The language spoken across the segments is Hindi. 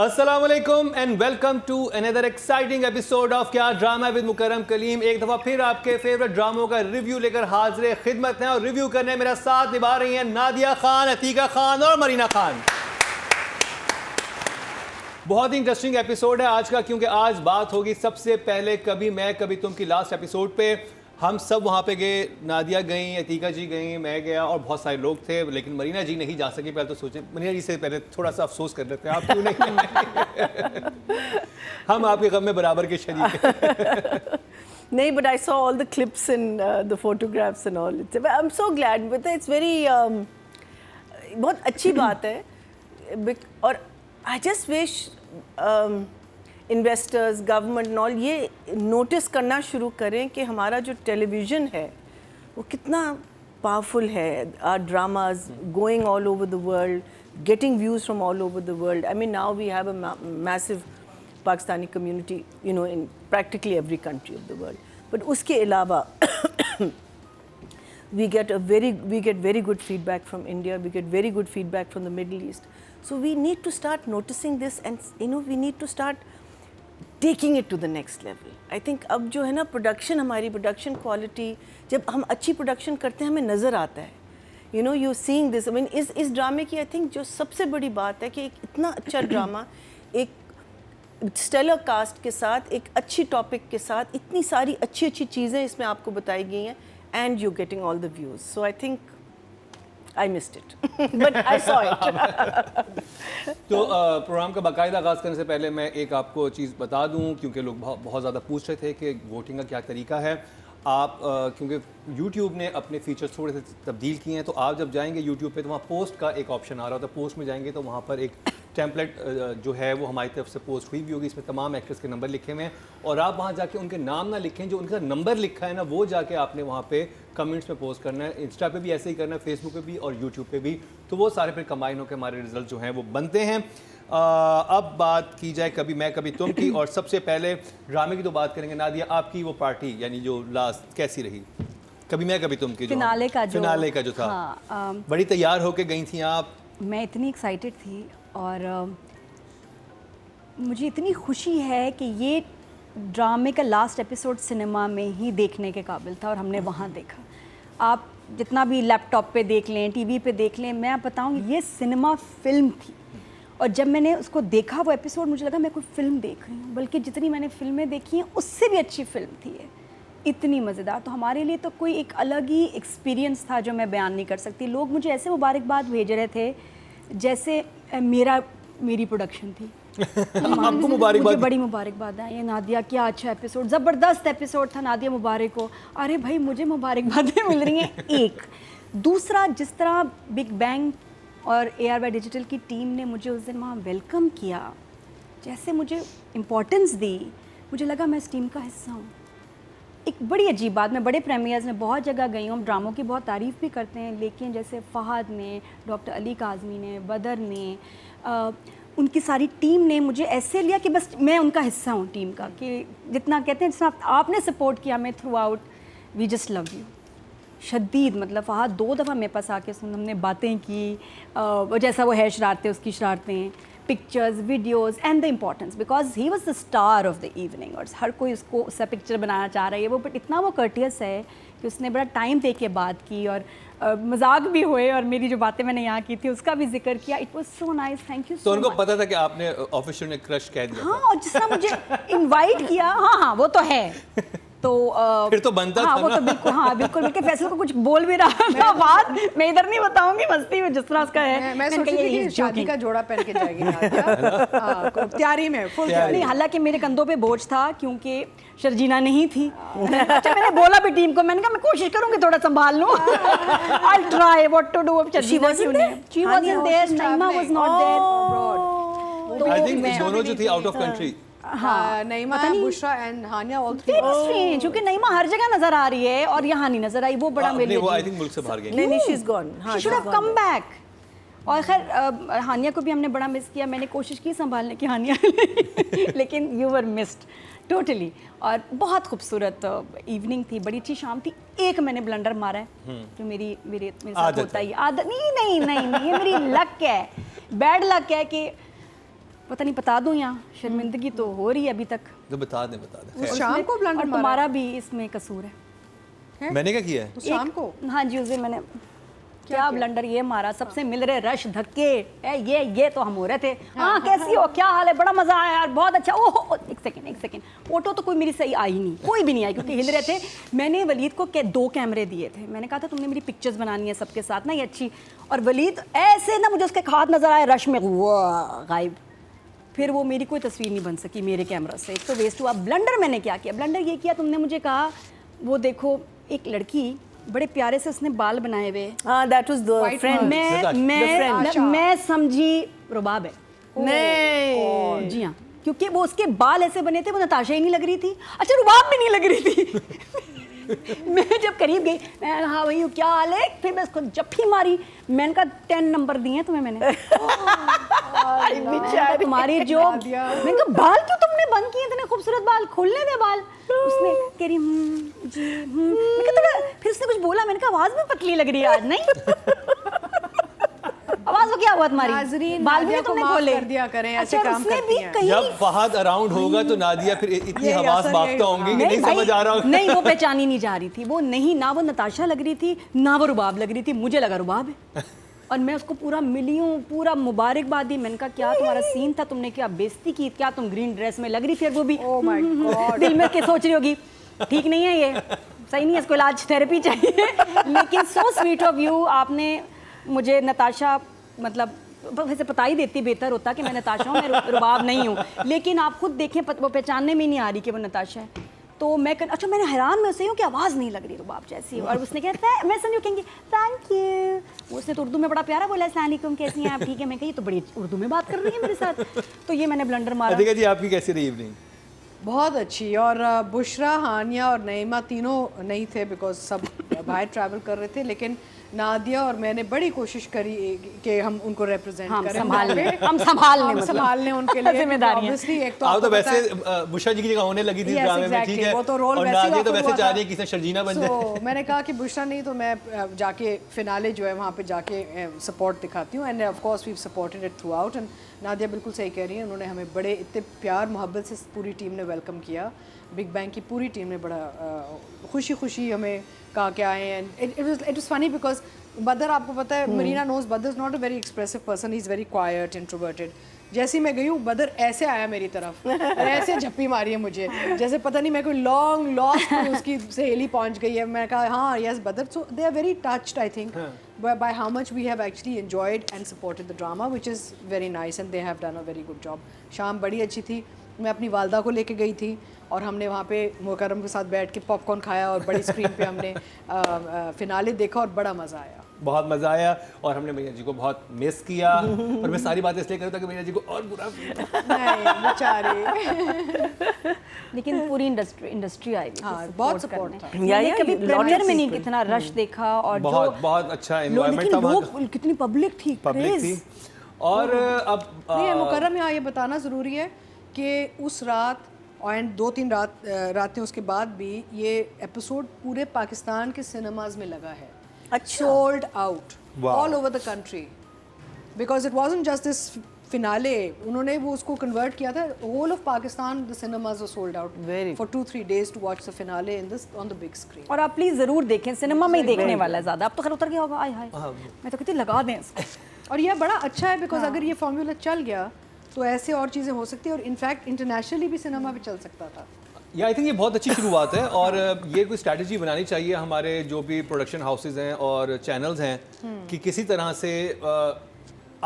अस्सलामुअलैकुम and welcome to another exciting episode of क्या ड्रामा विद मुकर्रम कलीम। एक दफ़ा फिर आपके फेवरेट ड्रामों का रिव्यू लेकर हाजिर खिदमत हैं और रिव्यू करने मेरा साथ निभा रही हैं नादिया खान, अतीका खान और मरीना खान। बहुत ही इंटरेस्टिंग एपिसोड है आज का, क्योंकि आज बात होगी सबसे पहले कभी मैं कभी तुम की लास्ट एपिसोड पे। हम सब वहाँ पे गए, नादिया गई, अतीका जी गई, मैं गया और बहुत सारे लोग थे, लेकिन मरीना जी नहीं जा सकी। पहले तो सोचें मरीना जी से पहले थोड़ा सा अफसोस कर लेते हैं, आप क्यों नहीं हम आपके गम में बराबर के शरीक हैं। नहीं, but I saw all the clips and the photographs and all. I'm so glad with it. It's very बहुत अच्छी बात है। और I just wish investors, government and all ये नोटिस करना शुरू करें कि हमारा जो टेलीविज़न है वो कितना पावरफुल है। Our dramas going all over the world, getting views from all over the world. I mean now we have a massive Pakistani community, you know, in practically every country of the world. But उसके अलावा we get very good feedback from India, we get very good feedback from the Middle East. So we need to start noticing this and, you know, we need to start taking it to the next level. I think अब जो है ना प्रोडक्शन, हमारी प्रोडक्शन क्वालिटी, जब हम अच्छी प्रोडक्शन करते हैं हमें नज़र आता है। You know, you seeing this, I mean, इस ड्रामे की आई थिंक जो सबसे बड़ी बात है कि एक इतना अच्छा ड्रामा, एक स्टेलर कास्ट के साथ, एक अच्छी टॉपिक के साथ, इतनी सारी अच्छी अच्छी चीज़ें इसमें आपको बताई गई हैं, and you're getting all the views. So I think I missed it, but I saw it. तो प्रोग्राम का बाकायदा आगाज़ करने से पहले मैं एक आपको चीज़ बता दूं, क्योंकि लोग बहुत ज़्यादा पूछ रहे थे कि वोटिंग का क्या तरीका है। आप क्योंकि YouTube ने अपने फीचर्स थोड़े से तब्दील किए हैं, तो आप जब जाएंगे YouTube पे तो वहाँ पोस्ट का एक ऑप्शन आ रहा होता है। पोस्ट में जाएंगे तो वहाँ पर एक टेम्पलेट जो है वो हमारी तरफ से पोस्ट हुई भी होगी, इसमें तमाम एक्टर्स के नंबर लिखे हुए हैं और आप वहाँ जाके उनके नाम ना लिखें, जो उनका नंबर लिखा है ना वो जाके आपने वहाँ पे कमेंट्स में पोस्ट करना है। इंस्टा पे भी ऐसे ही करना है, फेसबुक पे भी और यूट्यूब पे भी, तो वो सारे फिर कंबाइन होकर हमारे रिजल्ट जो हैं वो बनते हैं। अब बात की जाए कभी मैं कभी तुम की, और सबसे पहले ड्रामे की तो बात करेंगे। नादिया, आपकी वो पार्टी यानी जो लास्ट कैसी रही? कभी मैं कभी तुम की फिनाले का जो था। हाँ, बड़ी तैयार होके गई थी आप। मैं इतनी एक्साइटेड थी और मुझे इतनी खुशी है कि ये ड्रामे का लास्ट एपिसोड सिनेमा में ही देखने के काबिल था और हमने वहाँ देखा। आप जितना भी लैपटॉप पे देख लें, टीवी पे देख लें, मैं बताऊँ ये सिनेमा फिल्म थी। और जब मैंने उसको देखा वो एपिसोड, मुझे लगा मैं कोई फ़िल्म देख रही हूँ, बल्कि जितनी मैंने फ़िल्में देखी हैं उससे भी अच्छी फ़िल्म थी ये, इतनी मज़ेदार। तो हमारे लिए तो कोई एक अलग ही एक्सपीरियंस था जो मैं बयान नहीं कर सकती। लोग मुझे ऐसे मुबारकबाद भेज रहे थे जैसे मेरी प्रोडक्शन थी। आपको मुबारकबाद? मुझे बड़ी मुबारकबाद है। ये नादिया क्या अच्छा एपिसोड, ज़बरदस्त एपिसोड था, नादिया मुबारक हो। अरे भाई मुझे मुबारकबादें मिल रही हैं। एक दूसरा, जिस तरह बिग बैंग और ARY डिजिटल की टीम ने मुझे उस दिन वहाँ वेलकम किया, जैसे मुझे इम्पोर्टेंस दी, मुझे लगा मैं इस टीम का हिस्सा हूँ। एक बड़ी अजीब बात, मैं बड़े प्रीमियर्स में बहुत जगह गई हूँ, ड्रामों की बहुत तारीफ़ भी करते हैं, लेकिन जैसे फ़हद ने, डॉक्टर अली काज़मी ने, बदर ने, उनकी सारी टीम ने मुझे ऐसे लिया कि बस मैं उनका हिस्सा हूँ टीम का, कि जितना कहते हैं जितना आपने सपोर्ट किया हमें throughout, we just love you शदीद। मतलब फ़हद 2 दफ़ा मेरे पास आके हमने बातें की, जैसा वो है शरारतें, उसकी शरारतें, pictures, videos and the importance, because he was the star of the evening और हर कोई उसको उससे पिक्चर बनाना चाह रहा है वो, बट इतना वो कर्टियस है कि उसने बड़ा टाइम दे के बात की और मजाक भी हुए और मेरी जो बातें मैंने यहाँ की थी उसका भी जिक्र किया। It was so nice, thank you so much. तो उनको पता था कि आपने ऑफिशियल ने क्रश कह दिया? हाँ, और जिस तरह मुझे इनवाइट किया, हाँ वो तो है, तो फिर तो बनता हाँ, था वो ना? तो बिल्कुल फैसल को कुछ बोल भी रहा था बात, मैं इधर नहीं बताऊंगी, मस्ती में जिस तरह उसका है। मैं सोच रही थी कि शादी का जोड़ा पहन के जाएगी नादिया, तैयारी में फुल तैयारी। नहीं, हालांकि मेरे कंधों पे बोझ था क्योंकि शर्जीना नहीं थी। अच्छा, मैंने बोला भी टीम को, मैंने कहा मैं कोशिश करूंगी थोड़ा संभाल लूं, I try what to do. अब शर्जीना क्यों नहीं, she wasn't there, Naima was not there. I think दोनों जो थी आउट ऑफ कंट्री। हाँ, Naima, Bushra and Hania all three. Very strange, क्योंकि नईमा हर जगह नजर आ रही है और यहाँ नहीं नजर आई, वो बड़ा मेरे लिए। वो आई थिंक मुल्क से बाहर गई। नहीं, she is gone. She should have come back. और खैर हानिया को भी हमने बड़ा मिस किया, मैंने कोशिश की संभालने की हानिया लेकिन यू वर मिस्ड टोटली। और बहुत खूबसूरत इवनिंग थी, बड़ी अच्छी शाम थी। एक मैंने ब्लंडर मारा है जो मेरे साथ होता ही आदत नहीं, ये मेरी लक है, बैड लक है कि पता नहीं बता दूं यहाँ, शर्मिंदगी तो हो रही है अभी तक। तो बता दें उस शाम को ब्लंडर और मारा तुम्हारा भी इसमें कसूर है। मैंने क्या किया है? उस शाम को हाँ जी, उस दिन मैंने क्या ब्लंडर ये मारा, सबसे मिल रहे रश धक्के, ये तो हम हो रहे थे। हाँ कैसी हो, क्या हाल है, बड़ा मजा आया यार, बहुत अच्छा। ओह एक सेकंड, फोटो तो कोई मेरी सही आई नहीं, कोई भी नहीं आई क्योंकि हिल रहे थे। मैंने वलीद को 2 कैमरे दिए थे, मैंने कहा था तुमने मेरी पिक्चर्स बनानी है सबके साथ ना ये अच्छी, और वलीद ऐसे ना मुझे उसके हाथ नजर आए रश में, वाह गायब। फिर वो मेरी कोई तस्वीर नहीं बन सकी मेरे कैमरा से, एक तो वेस्ट हुआ। ब्लंडर मैंने क्या किया, ब्लंडर ये किया, तुमने मुझे कहा वो देखो एक लड़की बड़े प्यारे से उसने बाल बनाए हुए, हाँ that was the White friend. मैं समझी रुबाब है। नहीं जी हाँ, क्योंकि वो उसके बाल ऐसे बने थे, वो नताशा ही नहीं लग रही थी, अच्छा रुबाब भी नहीं लग रही थी। मैं जब करीब गई, मैं हाँ भाई क्या हाल है, फिर मैं उसको जप्फी मारी, मैंने कहा 10 नंबर दिए हैं तुम्हें मैंने। तुम्हारी जो मैंने कहा बाल क्यों तुमने बंद किए, इतने खूबसूरत बाल, खोलने दे बाल। उसने कह रही जी मैं कहा थोड़ा, फिर उसने कुछ बोला, मैंने कहा आवाज भी पतली लग रही है आज। नहीं आवाज को क्या हुआ तुम्हारी, नाज़रीन, बाल भी नादिया तो को तुमने माफ खोले कर दिया करें, ऐसे अच्छा, काम उसने करती भी हैं। कहीं जब फहद अराउंड होगा तो नादिया फिर इतनी ये हवास असर बाफ्ता यही- होंगी कि नहीं भाई, समझ आ रहा होगा। नहीं वो पहचानी नहीं जा रही थी, वो नहीं, ना वो नताशा लग रही थी ना वो रुबाब लग रही थी, मुझे लगा रुबाब है। और मैं उसको पूरा मिली हूँ, पूरा मुबारकबाद दी, मैंने कहा क्या तुम्हारा सीन था, तुमने क्या बेइज्जती की, क्या तुम ग्रीन ड्रेस में लग रही थी, और वो भी Oh my God. दिल में क्या सोच रही होगी, ठीक नहीं है ये, सही नहीं है, इसको इलाज थेरेपी चाहिए। लेकिन सो स्वीट ऑफ यू, आपने मुझे नताशा, मतलब वैसे पता ही देती बेहतर होता कि मैं नताशा हूँ, मैं रुबाब नहीं हूँ, लेकिन आप खुद देखें वो पहचानने में नहीं आ रही कि वो नताशा है। तो मैं अच्छा मैंने हैरान में से हूँ कि आवाज़ नहीं लग रही रुबाब जैसी, और उसने कहा मैं समझू कहेंगे थैंक यू, उसने तो उर्दू में बड़ा प्यारा बोला अस्सलाम वालेकुम कैसी हैं आप, ठीक है, मैं कही तो बड़ी उर्दू में बात कर रही है मेरे साथ। तो ये मैंने ब्लंडर मारा। अधिका जी आपकी कैसी रही इवनिंग? बहुत अच्छी, और बुशरा, हानिया और नईमा तीनों नहीं थे बिकॉज सब बाहर ट्रैवल कर रहे थे, लेकिन नादिया और मैंने बड़ी कोशिश करी कि हम उनको रिप्रेजेंट करें, हम संभाल संभालने उनके लिए जिम्मेदारियां। obviously एक तो आप तो आपको पता वैसे है- बुशरा जी की जगह होने लगी थी Yes, ड्रामे में, exactly, ठीक है, वो तो रोल और वैसे ही नादिया तो offer वैसे हुआ चाह था। रही है कि इसे शर्जीना बन जाए। So, मैंने कहा कि बुशरा नहीं तो मैं जाके फिनाले जो है वहाँ पे जाके सपोर्ट दिखाती हूँ, and of course we supported it throughout. And Nadia बिल्कुल सही कह रही है, उन्होंने हमें बड़े इतने प्यार मोहब्बत से पूरी टीम ने वेलकम किया, बिग बैंग की पूरी टीम ने बड़ा खुशी खुशी हमें कहा कि आए। And it was funny because बदर, आपको पता है मरीना नोज बदर is not a very expressive person, he is very quite introverted. जैसे ही मैं गई हूँ बदर ऐसे आया मेरी तरफ और ऐसे झप्पी मारी है मुझे, जैसे पता नहीं मैं कोई लॉन्ग लॉस्ट उसकी सहेली पहुँच गई है। मैं कहा हाँ yes Badr. So they are very touched I think by how much we have actually enjoyed and supported the drama, which is very nice, and they have done a very good job. शाम बड़ी अच्छी थी, मैं अपनी वालदा को लेके गई थी और हमने वहाँ पे मुकर्रम के साथ बैठ के पॉपकॉर्न खाया और बड़ी स्क्रीन पे हमने फिनाले देखा और बड़ा मज़ा आया। बहुत मज़ा आया, और हमने भैया जी को बहुत मिस किया, और मैं सारी बातें इसलिए करूँ ताकि भैया जी को और बुरा नहीं बेचारे। लेकिन पूरी इंडस्ट्री आई हुई हाँ, थी बहुत support support करने। था। मैंने Yeah, कभी lot प्रीमियर of में नहीं people. कितना रश देखा, और बहुत जो बहुत अच्छा लोग, एनवायरनमेंट लेकिन था वहाँ लोग कितनी पब्लिक थी, पब्लिक craze। थी। और अब नहीं मुकर्रम, यहाँ ये बताना ज़रूरी है कि उस रात एंड 2-3 रातें उसके बाद भी ये एपिसोड पूरे पाकिस्तान के सिनेमाज में लगा है, sold out all over the country, because it wasn't just this finale, उन्होंने वो उसको कन्वर्ट किया था, whole of Pakistan the cinemas were sold out for 2-3 days to watch the finale in this on the big screen. और आप प्लीज जरूर देखें, सिनेमा में ही देखने वाला है ज़्यादा, अब तो खैर उतर गया होगा, आय हाय मैं तो कहती लगा दें इसको। और यह बड़ा अच्छा है बिकॉज अगर ये फॉर्मूला चल गया तो ऐसे और चीज़ें हो सकती है, और इनफैक्ट इंटरनेशनली भी सिनेमा पे चल सकता था। या आई थिंक ये बहुत अच्छी शुरुआत है, और ये कोई स्ट्रैटेजी बनानी चाहिए हमारे जो भी प्रोडक्शन हाउसेज हैं और चैनल्स हैं कि किसी तरह से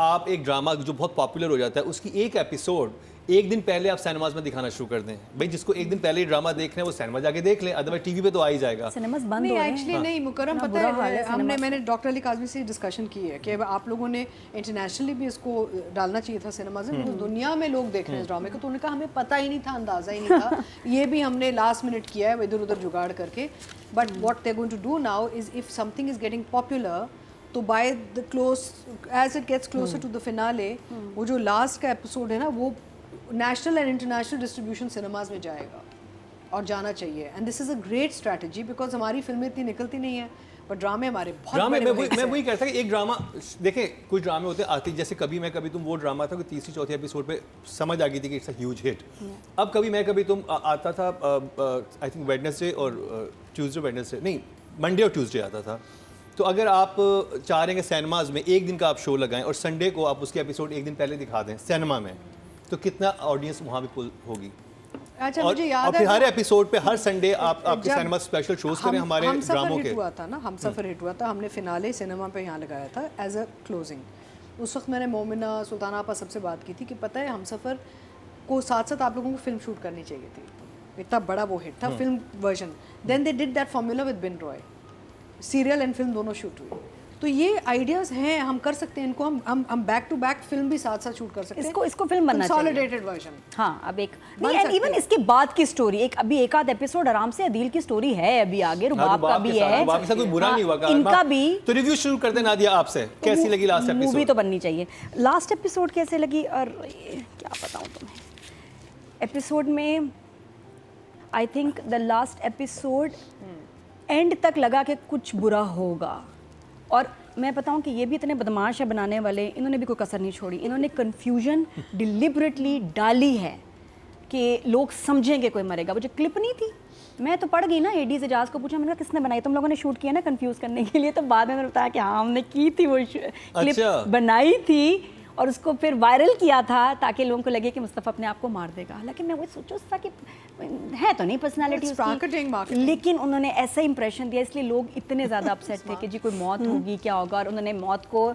आप एक ड्रामा जो बहुत पॉपुलर हो जाता है उसकी एक एपिसोड एक दिन पहले आप सिनेमाज में दिखाना शुरू कर दें। भाई जिसको एक दिन पहले ही ड्रामा देखना है वो सिनेमा जाके देख ले, अदरवाइज टीवी पे तो आ ही जाएगा। सिनेमास बंद नहीं हो रहे हैं। एक्चुअली नहीं मुकर्रम, पता है मैंने डॉक्टर अली काज़मी से डिस्कशन की है कि आप लोगों ने इंटरनेशनली भी इसको डालना चाहिए था सिनेमाज में, because दुनिया में लोग देख रहे हैं इस ड्रामे को, तो उन्होंने कहा हमें पता ही नहीं था, अंदाज़ा ही नहीं था। ये भी हमने लास्ट मिनट किया है इधर उधर जुगाड़ करके, but what they going to do now is if something is getting popular तो by the close as it gets closer to the finale, वो जो लास्ट का एपिसोड है ना वो national and international distribution cinemas में जाएगा और जाना चाहिए। And this is a great strategy because हमारी फिल्में इतनी निकलती नहीं है, पर ड्रामे हमारे बहुत ड्रामे बड़े मैं hits हैं। वही कहता कि एक ड्रामा देखें, कुछ ड्रामे होते हैं आती, जैसे कभी मैं कभी तुम, वो ड्रामा था कि तीसरी चौथी एपिसोड पे समझ आ गई थी कि इट्स अ ह्यूज हिट। अब कभी मैं कभी तुम आता था, आई थिंक वेडनेसडे और ट्यूसडे, वेडनेसडे नहीं, मंडे और ट्यूसडे आता था। तो अगर आप चाह रहे हैं कि सिनेमाज में एक दिन का आप शो लगाएं और संडे को आप उसके एपिसोड एक दिन पहले दिखा दें सिनेमा में, तो कितना ऑडियंस वहाँ भी पुल होगी। अच्छा, और मुझे याद और है फिर हर एपिसोड पे हर संडे आप आपके जब सिनेमा स्पेशल शोज करें हमारे हम ड्रामों सफ़र के। हिट हुआ था ना, हम सफ़र हिट हुआ था, हमने फिनाले सिनेमा पे यहाँ लगाया था एज अ क्लोजिंग। उस वक्त मैंने मोमिना सुल्ताना आपा सबसे बात की थी कि पता है हम सफ़र को साथ साथ आप लोगों को फिल्म शूट करनी चाहिए थी, इतना बड़ा वो हिट था film version. Then they did that formula with Bin Roye, serial and film दोनों शूट हुई। तो ये आइडियाज़ हैं, हम कर सकते हैं इनको, हम बैक टू बैक फिल्म भी साथ साथ शूट कर सकते हैं। इसको फिल्म बनना चाहिए, कंसोलिडेटेड वर्जन। हाँ, अब एक बन नहीं, एंड सकती इवन है। इसके बाद की स्टोरी, एक अभी एक आध एपिसोड आराम से अदील की स्टोरी है अभी आगे, रुबाब का भी है, रुबाब के साथ कोई बुरा नहीं हुआ हाँ, इनका भी। तो रिव्यू शुरू कर देना नादिया आपसे, कैसी लगी लास्ट मूवी एपिसोड? तो बननी चाहिए। लास्ट एपिसोड कैसे लगी, और क्या बताऊँ तुम्हें, एपिसोड में I think the last episode and तक लगा कि कुछ बुरा होगा। और मैं बताऊं कि ये भी इतने बदमाश है बनाने वाले, इन्होंने भी कोई कसर नहीं छोड़ी, इन्होंने कन्फ्यूजन डिलिबरेटली डाली है कि लोग समझेंगे कोई मरेगा। वो जो क्लिप नहीं थी, मैं तो पढ़ गई ना, एडीज एजाज को पूछा, मैंने कहा किसने बनाई, तुम लोगों ने शूट किया ना कंफ्यूज करने के लिए, तो बाद में मैंने बताया कि हाँ हमने की थी, वो क्लिप अच्छा। बनाई थी और उसको फिर वायरल किया था ताकि लोगों को लगे कि मुस्तफ़ा अपने आप को मार देगा। हालांकि मैं वही सोचूं था कि है तो नहीं पर्सनालिटी It's marketing, marketing. लेकिन उन्होंने ऐसा इंप्रेशन दिया, इसलिए लोग इतने ज़्यादा अपसेट थे कि जी कोई मौत होगी क्या होगा, और उन्होंने मौत को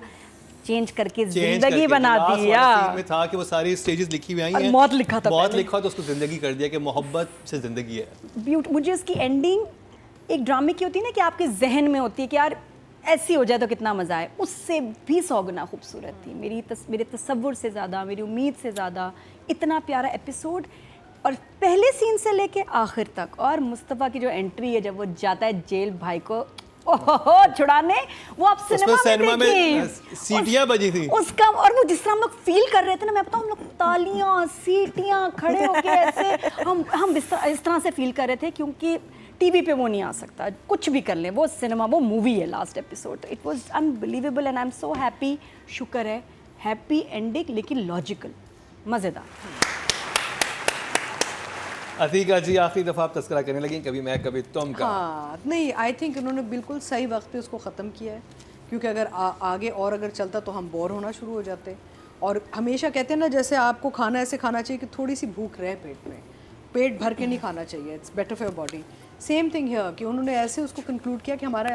चेंज करके जिंदगी बना दिया। में था कि वो सारी स्टेजेस लिखी हुई आई और हैं, मौत लिखा था मौत पहले। लिखा तो उसको जिंदगी कर दिया कि मोहब्बत से जिंदगी है। मुझे इसकी एंडिंग एक ड्रामे की होती है ना, कि आपके जहन में होती है कि यार ऐसी हो जाए तो कितना मज़ा आए, उससे भी 100 गुना खूबसूरत थी। मेरे तसव्वुर से ज़्यादा, मेरी उम्मीद से ज़्यादा इतना प्यारा एपिसोड, और पहले सीन से लेके आखिर तक। और मुस्तफ़ा की जो एंट्री है जब वो जाता है जेल भाई को ओहो छुड़ाने, वो आप सिनेमा में देखिए, सीटियां बजी थी उसका, और वो जिस तरह हम लोग फील कर रहे थे ना, मैं बताऊँ हम लोग तालियां सीटियां खड़े होके ऐसे हम इस तरह से फील कर रहे थे, क्योंकि टीवी पे वो नहीं आ सकता, कुछ भी कर लें, वो सिनेमा, वो मूवी है लास्ट एपिसोड। तो it was unbelievable and I am so happy. शुक्र है, हैप्पी एंडिंग लेकिन लॉजिकल, मज़ेदार। अतीका जी, आखिरी दफ़ा आप तस्करा करने लगी, कभी मैं कभी तुम का। हाँ, नहीं, आई थिंक उन्होंने बिल्कुल सही वक्त पे उसको ख़त्म किया है, क्योंकि अगर आगे और अगर चलता तो हम बोर होना शुरू हो जाते। और हमेशा कहते हैं ना, जैसे आपको खाना ऐसे खाना चाहिए कि थोड़ी सी भूख रहे पेट में, पेट भर के नहीं खाना चाहिए, it's better for your body. Same thing here, कि उन्होंने ऐसे उसको कंक्लूड किया कि हमारा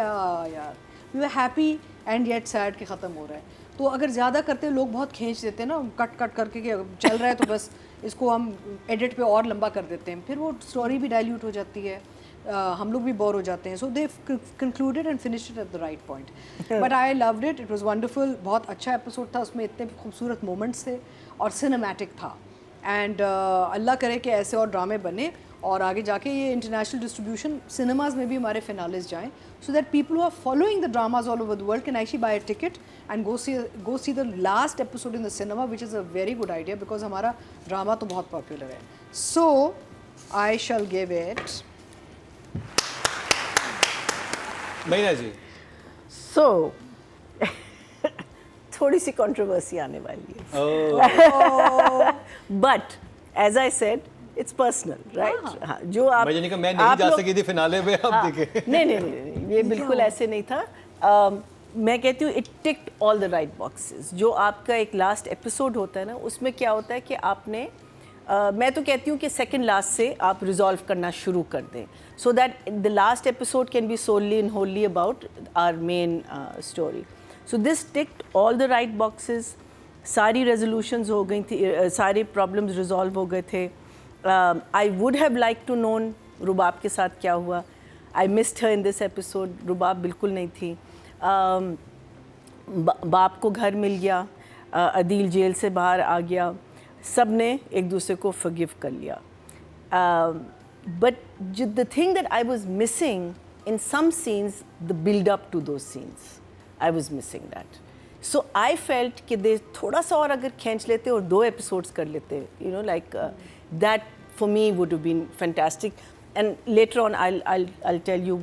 यार we are happy and yet sad के ख़त्म हो रहा है। तो अगर ज़्यादा करते लोग बहुत खींच देते हैं ना, कट कट करके कि चल रहा है तो बस इसको हम एडिट पे और लंबा कर देते हैं, फिर वो स्टोरी भी डाइल्यूट हो जाती है, हम लोग भी बोर हो जाते हैं। So they concluded and finished it at the right point. But I loved it, it was wonderful, बहुत अच्छा एपिसोड था, उसमें इतने खूबसूरत मोमेंट्स थे और सिनेमैटिक था। एंड अल्लाह करे कि ऐसे और ड्रामे बने और आगे जाके ये इंटरनेशनल डिस्ट्रीब्यूशन सिनेमाज में भी हमारे फिनालेस जाएं, so that people who are following the dramas all over the world can actually buy a ticket and go see the last episode in the cinema, which is a very good idea, because हमारा ड्रामा तो बहुत पॉपुलर है। So I shell give it महीना जी। So, थोड़ी सी कंट्रोवर्सी आने वाली है, but as I said it's personal, right? हाँ, जो आप मैं नहीं जा सकी थी फिनाले में, अब देखे। नहीं, ये बिल्कुल ऐसे नहीं था। मैं कहती हूँ it ticked all the right boxes. जो आपका एक लास्ट एपिसोड होता है ना, उसमें क्या होता है कि आपने मैं तो कहती हूँ कि सेकंड लास्ट से आप रिजॉल्व करना शुरू कर दें, so that the last episode can be solely and wholly about our main story. So this ticked all the right boxes, सारी रेजोल्यूशंस हो गई थी, सारे प्रॉब्लम्स रिजॉल्व हो गए थे। I would have like to known Rubab के साथ क्या हुआ। I missed her in this episode, Rubab बिल्कुल नहीं थी। बाप को घर मिल गया, अदील जेल से बाहर आ गया, सब ने एक दूसरे को फॉरगिव कर लिया। But the thing that I was missing in some scenes, the build up to those scenes, I was missing that. So I felt कि दे थोड़ा सा और अगर खींच लेते और 2 एपिसोड्स कर लेते, you know, like that for me would have been fantastic. and later on I'll tell you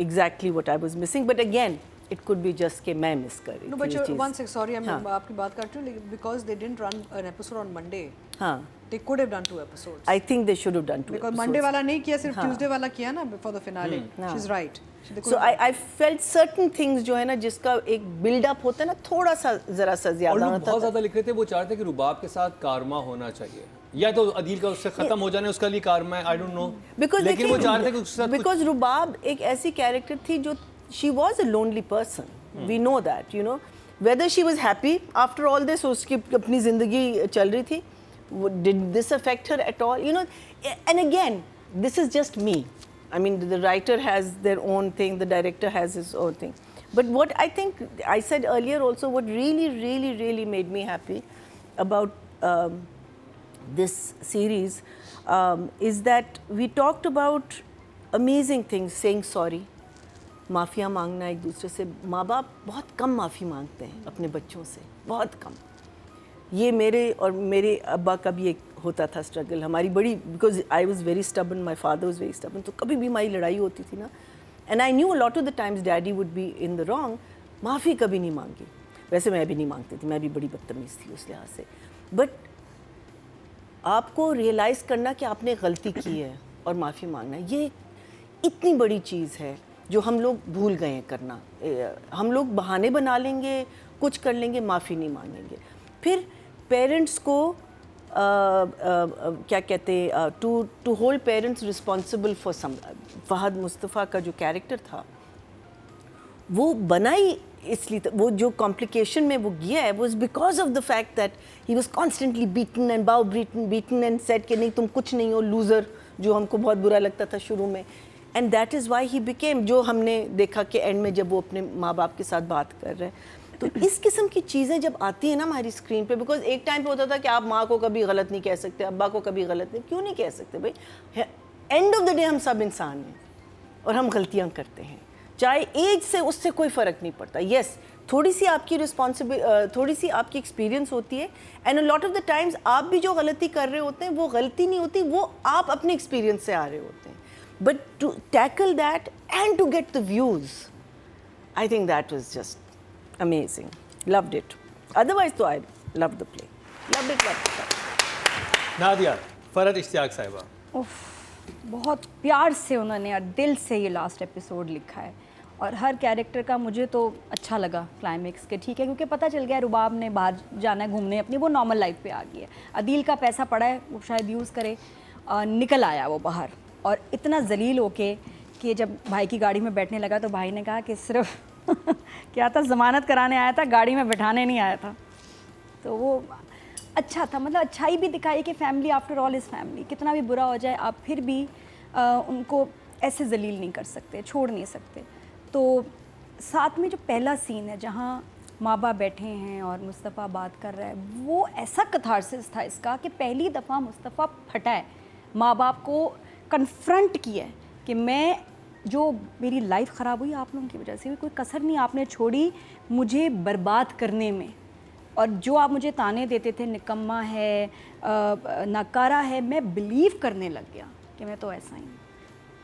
exactly what I was missing. But again, it could be just कि मैं miss कर रही No, थी but ये चीज़। one sec, sorry, मैं आपकी बात काट रही हूँ, लेकिन because they didn't run an episode on Monday, हाँ, they could have done 2 episodes. I think they should have done 2 Because episodes. Monday वाला नहीं किया, सिर्फ Tuesday वाला किया ना for the finale. She's right. They could So have I felt certain things जो है ना, जिसका एक build up होता है ना, थोड़ा सा ज़रा सा और ज़्यादा लोग होता बहुत था। ज़्यादा लिख रहे थे, वो चाहते थे कि रुबाब के साथ कारमा होना चाहिए, या तो अदील का उससे खत्म हो जाने उसका लिए कारमा है, आई डोंट नो, Because लेकिन वो चाहते थे कि उसके साथ कुछ because रुबाब एक ऐसी कैरेक्टर थी जो she was a lonely person. We know that, you know. Whether she was happy after all this, उसकी अपनी ज़िंदगी चल रही थी, did this affect her at all? You know, and again, this is just me. I mean, the writer has their own thing, the director has his own thing. But what I think, I said earlier also, what really made me happy about this series is that we talked about amazing things, saying sorry, mafia मांगना एक दूसरे से। माँ बाप बहुत कम माफ़ी मांगते हैं अपने बच्चों से, बहुत कम। ये मेरे और मेरे अब्बा का भी एक होता था स्ट्रगल, हमारी बड़ी, because I was very stubborn, my father was very stubborn, तो कभी भी हमारी लड़ाई होती थी ना, and I knew lot of the times daddy would be in the wrong, माफ़ी कभी नहीं मांगी। वैसे मैं भी नहीं मांगती थी, मैं भी बड़ी बदतमीज़ थी उस लिहाज से, बट आपको रियलाइज़ करना कि आपने गलती की है और माफ़ी मांगना, ये इतनी बड़ी चीज़ है जो हम लोग भूल गए हैं करना। हम लोग बहाने बना लेंगे, कुछ कर लेंगे, माफ़ी नहीं मांगेंगे। फिर पेरेंट्स को क्या कहते हैं, to hold parents responsible for some. Fahad Mustafa का जो कैरेक्टर था वो बना ही इसलिए, वो जो कॉम्प्लिकेशन में वो गया है वो because of the fact that he was constantly beaten and बाउ बीटन एंड सेड कि नहीं तुम कुछ नहीं हो, लूज़र, जो हमको बहुत बुरा लगता था शुरू में। And that is why he became, जो हमने देखा कि एंड में जब वो अपने माँ बाप के साथ बात कर रहे हैं, तो इस किस्म की चीज़ें जब आती हैं ना हमारी स्क्रीन पे, बिकॉज एक टाइम पे होता था कि आप माँ को कभी गलत नहीं कह सकते, अब्बा को कभी गलत नहीं, क्यों नहीं कह सकते भाई? एंड ऑफ द डे हम सब इंसान हैं और हम गलतियाँ करते हैं, चाहे एज से उससे कोई फ़र्क नहीं पड़ता। येस, थोड़ी सी आपकी थोड़ी सी आपकी एक्सपीरियंस होती है, and a lot of the times आप भी जो गलती कर रहे होते हैं वो गलती नहीं होती, वो आप अपने एक्सपीरियंस से आ रहे होते हैं। But to tackle that and to get the views, I think that was just amazing. Loved it. Otherwise, though, I loved the play. Loved it. Nadia, Farhat Ishtiyaq साहिबा, उफ, बहुत प्यार से उन्होंने और दिल से ये लास्ट एपिसोड लिखा है, और हर कैरेक्टर का मुझे तो अच्छा लगा क्लाइमेक्स के, ठीक है, क्योंकि पता चल गया रुबाब ने बाहर जाना है घूमने, अपनी वो नॉर्मल लाइफ पे आ गई है। अदील का पैसा पड़ा है, वो शायद यूज़ करे, निकल आया वो बाहर, और इतना जलील होके कि जब भाई की गाड़ी में बैठने लगा तो भाई ने कहा कि सिर्फ क्या था, ज़मानत कराने आया था, गाड़ी में बैठाने नहीं आया था। तो वो अच्छा था, मतलब अच्छाई भी दिखाई कि family after all is family, कितना भी बुरा हो जाए आप फिर भी उनको ऐसे जलील नहीं कर सकते, छोड़ नहीं सकते। तो साथ में जो पहला सीन है जहाँ माँ बाप बैठे हैं और मुस्तफ़ा बात कर रहा है, वो ऐसा कथारसिस था इसका कि पहली दफ़ा मुस्तफ़ा फटा है, माँ बाप को कन्फ्रंट किया है कि मैं, जो मेरी लाइफ ख़राब हुई आप लोगों की वजह से, कोई कसर नहीं आपने छोड़ी मुझे बर्बाद करने में, और जो आप मुझे ताने देते थे, निकम्मा है, नाकारा है, मैं बिलीव करने लग गया कि मैं तो ऐसा ही हूँ।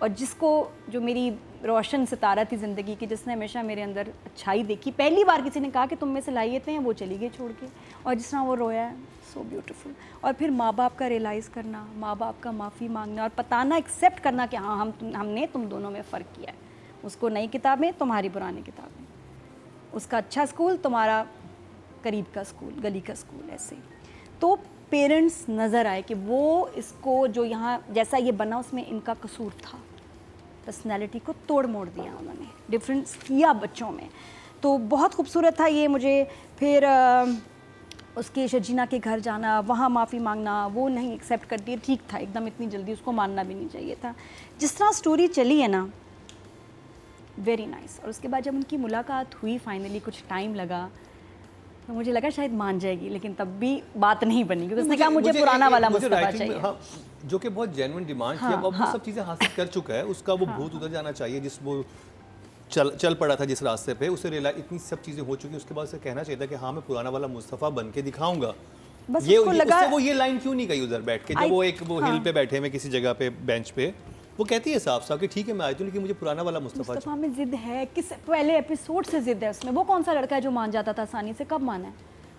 और जिसको, जो मेरी रोशन सितारा थी ज़िंदगी की, जिसने हमेशा मेरे अंदर अच्छाई देखी, पहली बार किसी ने कहा कि तुम में सलाहियतें हैं, वो चली गई छोड़ के, और जिस तरह वो रोया है, सो ब्यूटीफुल। और फिर माँ बाप का रियलाइज़ करना, माँ बाप का माफ़ी मांगना, और बताना, एक्सेप्ट करना कि हाँ हमने तुम दोनों में फ़र्क किया है, उसको नई किताबें, तुम्हारी पुरानी किताबें, उसका अच्छा स्कूल, तुम्हारा करीब का स्कूल, गली का स्कूल, ऐसे। तो पेरेंट्स नज़र आए कि वो इसको, जो यहाँ जैसा ये बना उसमें इनका कसूर था, पर्सनैलिटी को तोड़ मोड़ दिया उन्होंने, डिफरेंस किया बच्चों में। तो बहुत खूबसूरत था ये मुझे। फिर उसके शजीना के घर जाना, वहाँ माफ़ी मांगना, वो नहीं एक्सेप्ट करती है, ठीक था एकदम, इतनी जल्दी उसको मानना भी नहीं चाहिए था। जिस तरह स्टोरी चली है ना, वेरी नाइस। और उसके बाद जब उनकी मुलाकात हुई फाइनली, कुछ टाइम लगा, तो मुझे लगा शायद मान जाएगी, लेकिन तब भी बात नहीं बनी, क्योंकि उसने कहा मुझे पुराना वाला मुस्तफा चाहिए। हाँ, जो कि बहुत जेन्युइन डिमांड थी, अब वो सब चीज़ें हासिल कर चुका है, उसका वो भूत उतर जाना चाहिए जिस वो चल पड़ा था जिस रास्ते पे, उसे रियलाइज, इतनी सब चीज़ें हो चुकी, उसके बाद से कहना चाहिए था कि हाँ मैं पुराना वाला मुस्तफ़ा बन के दिखाऊंगा। बस ये उसको लगा, वो ये लाइन क्यों नहीं कही उधर बैठ के, जब वो एक हिल पे बैठे में किसी जगह पे बेंच पे, वो कहती है साफ साफ कि ठीक है मैं आई थी लेकिन मुझे पुराना वाला मुस्तफ़ा मुस्तफ़ा में जिद है, किस पहले एपिसोड से जिद है उसमें। वो कौन सा लड़का है जो मान जाता था आसानी से, कब माना है?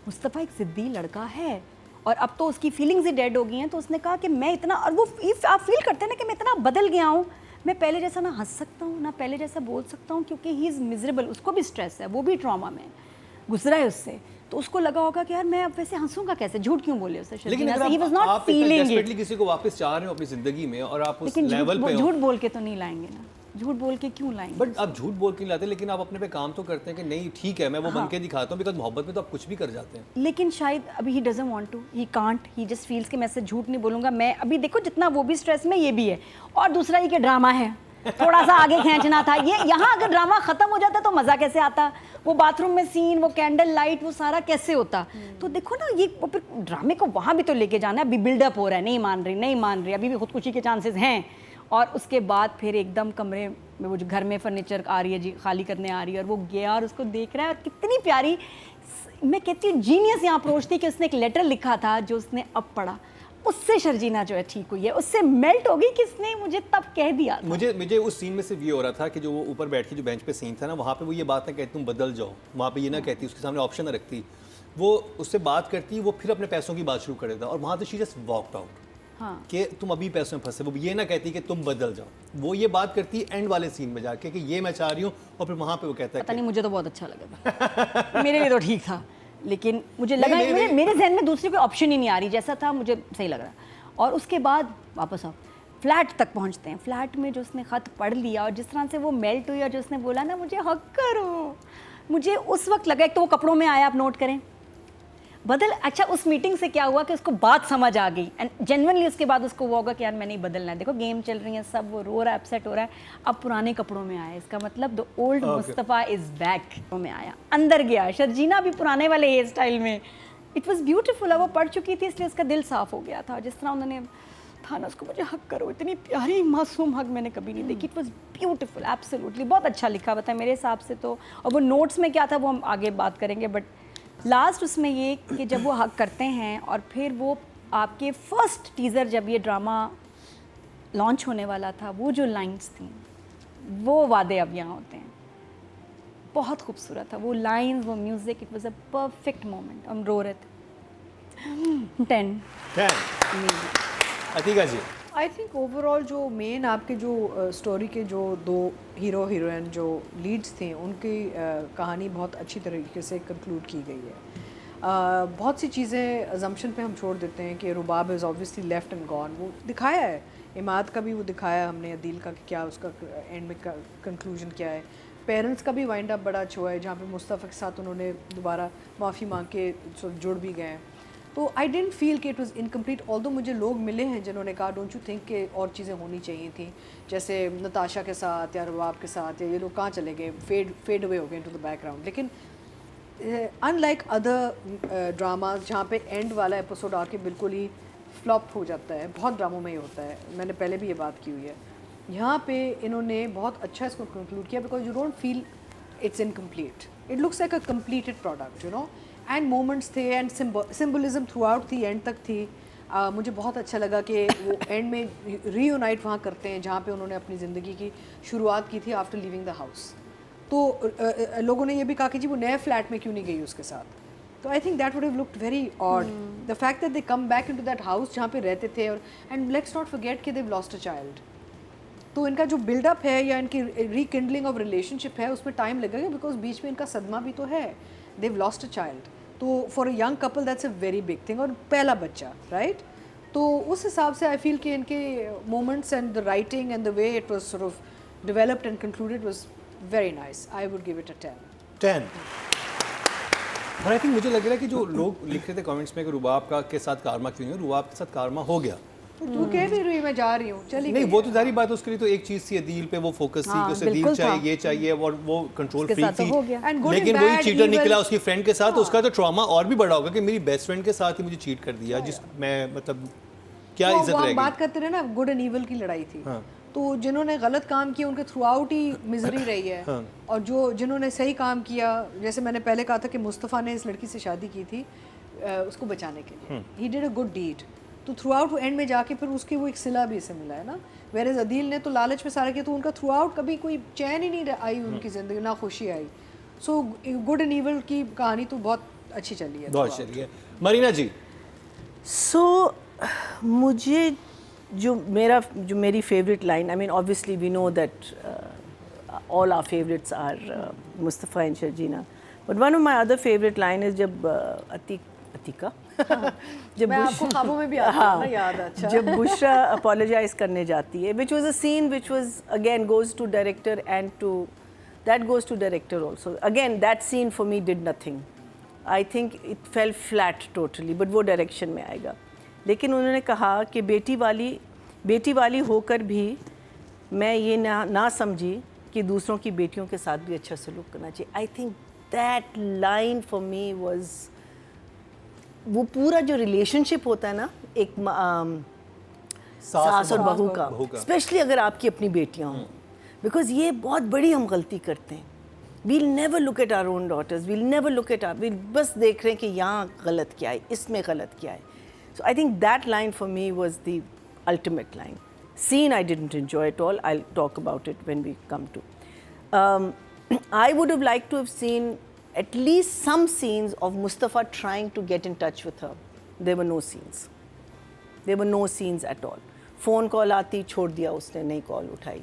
मुस्तफ़ा एक जिद्दी लड़का है और अब तो उसकी फीलिंग्स ही डेड हो गई हैं। तो उसने कहा कि मैं इतना, और वो आप फील करते हैं ना कि मैं इतना बदल गया हूँ, मैं पहले जैसा ना हंस सकता हूँ ना पहले जैसा बोल सकता हूँ, क्योंकि ही इज़ मिजरेबल। उसको भी स्ट्रेस है, वो भी ट्रॉमा में गुजरा है उससे। तो उसको लगा होगा कि यार मैं अब वैसे हंसूंगा कैसे, झूठ क्यों बोले उसे लेकिन शर्जीना अगर से, ही वाज नॉट आप फीलिंग डेस्परेटली किसी को वापस चाह रहे हो अपनी ज़िंदगी में और आप उस लेकिन लेवल पे हो, झूठ बोल के तो नहीं लाएंगे ना, झूठ बोल के क्यों लाएंगे? बट आप झूठ बोल के नहीं लाते, लेकिन आप अपने पे काम तो करते हैं कि नहीं ठीक है मैं वो बन के दिखाता हूँ, बिकॉज मोहब्बत में तो आप कुछ भी कर जाते हैं। लेकिन शायद अभी he doesn't want to, he can't, he just feels कि मैं से झूठ नहीं बोलूँगा। मैं अभी देखो जितना वो भी स्ट्रेस में, ये भी है। और दूसरा ये कि ड्रामा है, थोड़ा सा आगे खींचना था ये। यहाँ अगर ड्रामा खत्म हो जाता तो मज़ा कैसे आता? वो बाथरूम में सीन, वो कैंडल लाइट, वो सारा कैसे होता? तो देखो ना, ये वो फिर ड्रामे को वहाँ भी तो लेके जाना है। अभी बिल्डअप हो रहा है, नहीं मान रही, अभी भी खुदकुशी के चांसेस हैं। और उसके बाद फिर एकदम कमरे में वो जो घर में फर्नीचर आ रही है जी, खाली करने आ रही है, और वो गया और उसको देख रहा है। और कितनी प्यारी, मैं कहती हूँ जीनियस यहाँ अप्रोच थी कि उसने एक लेटर लिखा था जो उसने अब पढ़ा, उससे शर्जीना जो है ठीक हुई है, उससे मेल्ट हो गई कि इसने मुझे तब कह दिया था। मुझे उस सीन में सिर्फ ये हो रहा था कि जो वो ऊपर बैठ के जो बेंच पे सीन था ना, वहाँ पे वो ये बात ना कहती तुम बदल जाओ, वहाँ पे ये ना कहती, उसके सामने ऑप्शन ना रखती, वो उससे बात करती, वो फिर अपने पैसों की बात शुरू कर देता और वहाँ से शी जस्ट वॉकड आउट। हाँ, कि तुम अभी पैसों में फंसे, वो ये ना कहती कि तुम बदल जाओ, वो ये बात करती एंड वाले सीन में जाके कि ये मैं चाह रही हूँ, और फिर वहाँ पे वो कहता है पता नहीं, मुझे तो बहुत अच्छा लगा था मेरे लिए तो ठीक था, लेकिन मुझे लगा मेरे जहन में दूसरी कोई ऑप्शन ही नहीं आ रही, जैसा था मुझे सही लग रहा। और उसके बाद वापस आप फ्लैट तक पहुंचते हैं। फ्लैट में जो उसने ख़त पढ़ लिया और जिस तरह से वो मेल्ट हुई और जो उसने बोला ना मुझे हक करो, मुझे उस वक्त लगा, एक तो वो कपड़ों में आया, आप नोट करें, बदल। अच्छा, उस मीटिंग से क्या हुआ कि उसको बात समझ आ गई एंड जेन्युइनली उसके बाद उसको वो होगा कि यार मैं नहीं बदलना है। देखो गेम चल रही है, सब वो रो रहा है, अपसेट हो रहा है, अब पुराने कपड़ों में आया, इसका मतलब the old Mustafa is back में आया, अंदर गया। शर्जीना भी पुराने वाले हेयर स्टाइल में, इट वॉज ब्यूटीफुल। वो पढ़ चुकी थी इसलिए उसका दिल साफ हो गया था। जिस तरह उन्होंने था ना उसको, मुझे हक करो, इतनी प्यारी मासूम हक मैंने कभी नहीं देखी। इट वॉज ब्यूटीफुल, एब्सोल्युटली, बहुत अच्छा लिखा बताया मेरे हिसाब से तो। और वो नोट्स में क्या था वो हम आगे बात करेंगे, बट लास्ट उसमें ये कि जब वो हक करते हैं और फिर वो आपके फर्स्ट टीज़र जब ये ड्रामा लॉन्च होने वाला था, वो जो लाइंस थी, वो वादे अब यहाँ होते हैं, बहुत खूबसूरत था वो लाइंस, वो music, it was a perfect moment. हम रो रहे थे। 10 अतीका जी। आई थिंक ओवरऑल जो मेन आपके जो स्टोरी के जो दो हीरो हीरोइन जो लीड्स थे, उनकी कहानी बहुत अच्छी तरीके से कंक्लूड की गई है। बहुत सी चीज़ें अजम्पशन पे हम छोड़ देते हैं कि Rubab is obviously left and gone, वो दिखाया है, इमाद का भी वो दिखाया हमने, अदील का कि क्या उसका एंड में कंक्लूजन क्या है। पेरेंट्स का भी वाइंड अप बड़ा अच्छा हुआ है, जहाँ पे मुस्तफ़ा के साथ उन्होंने दोबारा माफ़ी मांग के जुड़ भी गए हैं। तो आई डेंट फील कि इट वाज इनकम्प्लीट, ऑल्दो मुझे लोग मिले हैं जिन्होंने कहा डोंट यू थिंक कि और चीज़ें होनी चाहिए थी, जैसे नताशा के साथ या रुबाब के साथ, या ये लोग कहाँ चले गए, फेड अवे हो गए इनटू द बैकग्राउंड। लेकिन अनलाइक अदर ड्रामाज जहाँ पे एंड वाला एपिसोड आके बिल्कुल ही फ्लॉप हो जाता है, बहुत ड्रामों में ही होता है, मैंने पहले भी ये बात की हुई है, यहाँ पे इन्होंने बहुत अच्छा इसको कंक्लूड किया, because you don't feel it's incomplete, it looks like a completed product, you know. And moments थे एंड सिम्बलिज्म थ्रू आउट थी, एंड तक थी। मुझे बहुत अच्छा लगा कि वो एंड में रीयूनाइट वहाँ करते हैं जहाँ पे उन्होंने अपनी ज़िंदगी की शुरुआत की थी आफ्टर लिविंग द हाउस। तो लोगों ने ये भी कहा कि जी वो नए फ्लैट में क्यों नहीं गई उसके साथ। तो I think that would have looked very odd, the fact that they come back into that house जहाँ पे रहते थे, और एंड लेट्स नॉट फॉरगेट कि देव लॉस्ट अ चाइल्ड। तो इनका जो बिल्डअप है या इनकी रिकिंडलिंग ऑफ रिलेशनशिप है उसमें टाइम लगेगा, बिकॉज बीच में इनका सदमा भी तो है, देव लॉस्ट अ चाइल्ड। तो for a young couple that's a very big thing, और पहला बच्चा, राइट। तो उस हिसाब से आई फील कि इनके moments and the writing and the way it was sort of developed and concluded was very nice. I would give it a 10। और आई थिंक मुझे लग रहा है कि जो लोग लिख रहे थे कमेंट्स में कि रुबाब का के साथ कारमा क्यों नहीं, रुबाब के साथ कारमा हो गया। तू कह भी रही मैं जा रही हूँ, चली नहीं, वो तो सारी बात, उसके लिए तो एक चीज़ थी, अदील पे वो फोकस थी कि उसे अदील चाहिए, ये चाहिए, और वो कंट्रोल फ्रीक थी। लेकिन वही चीटर निकला उसकी फ्रेंड के साथ, उसका तो ट्रॉमा और भी बड़ा होगा कि मेरी बेस्ट फ्रेंड के साथ ही मुझे चीट कर दिया, जिस मैं मतलब क्या इज्जत रहेगी। बात करते रहे ना, गुड एंड ईवल की लड़ाई थी। तो जिन्होंने गलत काम किया उनके थ्रू आउट ही मिजरी रही है, और जिन्होंने सही काम किया, जैसे मैंने पहले कहा था कि मुस्तफ़ा ने इस लड़की से शादी की थी उसको बचाने के लिए, he did a good deed. तो थ्रू आउट एंड में जाके फिर उसकी वो एक सिला भी इसे मिला है ना, वेरेज अदील ने तो लालच में सारा किया, तो उनका थ्रू आउट कभी कोई चैन ही नहीं आई उनकी ज़िंदगी, ना खुशी आई। सो गुड एंड ईवल की कहानी तो बहुत अच्छी चली है। बहुत चलिए मरीना जी। सो मुझे जो मेरी favourite line, I mean obviously we know that all our favorites are Mustafa and Sharjina, but one of my other favorite line is जब अतीका जब मैं आपको ख्वाबों में भी आता हूँ ना याद, अच्छा जब बुशरा apologize करने जाती है, which was a scene which was again goes to director and to that goes to director also. Again that scene for me did nothing. I think it fell flat totally, but वो direction में आएगा. लेकिन उन्होंने कहा कि बेटी वाली होकर भी मैं ये ना समझी कि दूसरों की बेटियों के साथ भी अच्छा सलूक करना चाहिए. आई think that line for me was, वो पूरा जो रिलेशनशिप होता है ना एक सास और बहू का, स्पेशली अगर आपकी अपनी बेटियां हों, बिकॉज ये बहुत बड़ी हम गलती करते हैं. We'll never look at our own daughters, we'll never look at we'll बस देख रहे हैं कि यहाँ गलत क्या है, इसमें गलत क्या है. So I think that line for me was the ultimate line. Scene I didn't enjoy at all. I'll talk about it when we come to. I would have liked to have seen at least some scenes of Mustafa trying to get in touch with her. There were no scenes. There were no scenes at all. Phone call आती, छोड़ दिया उसने, नहीं call उठाई.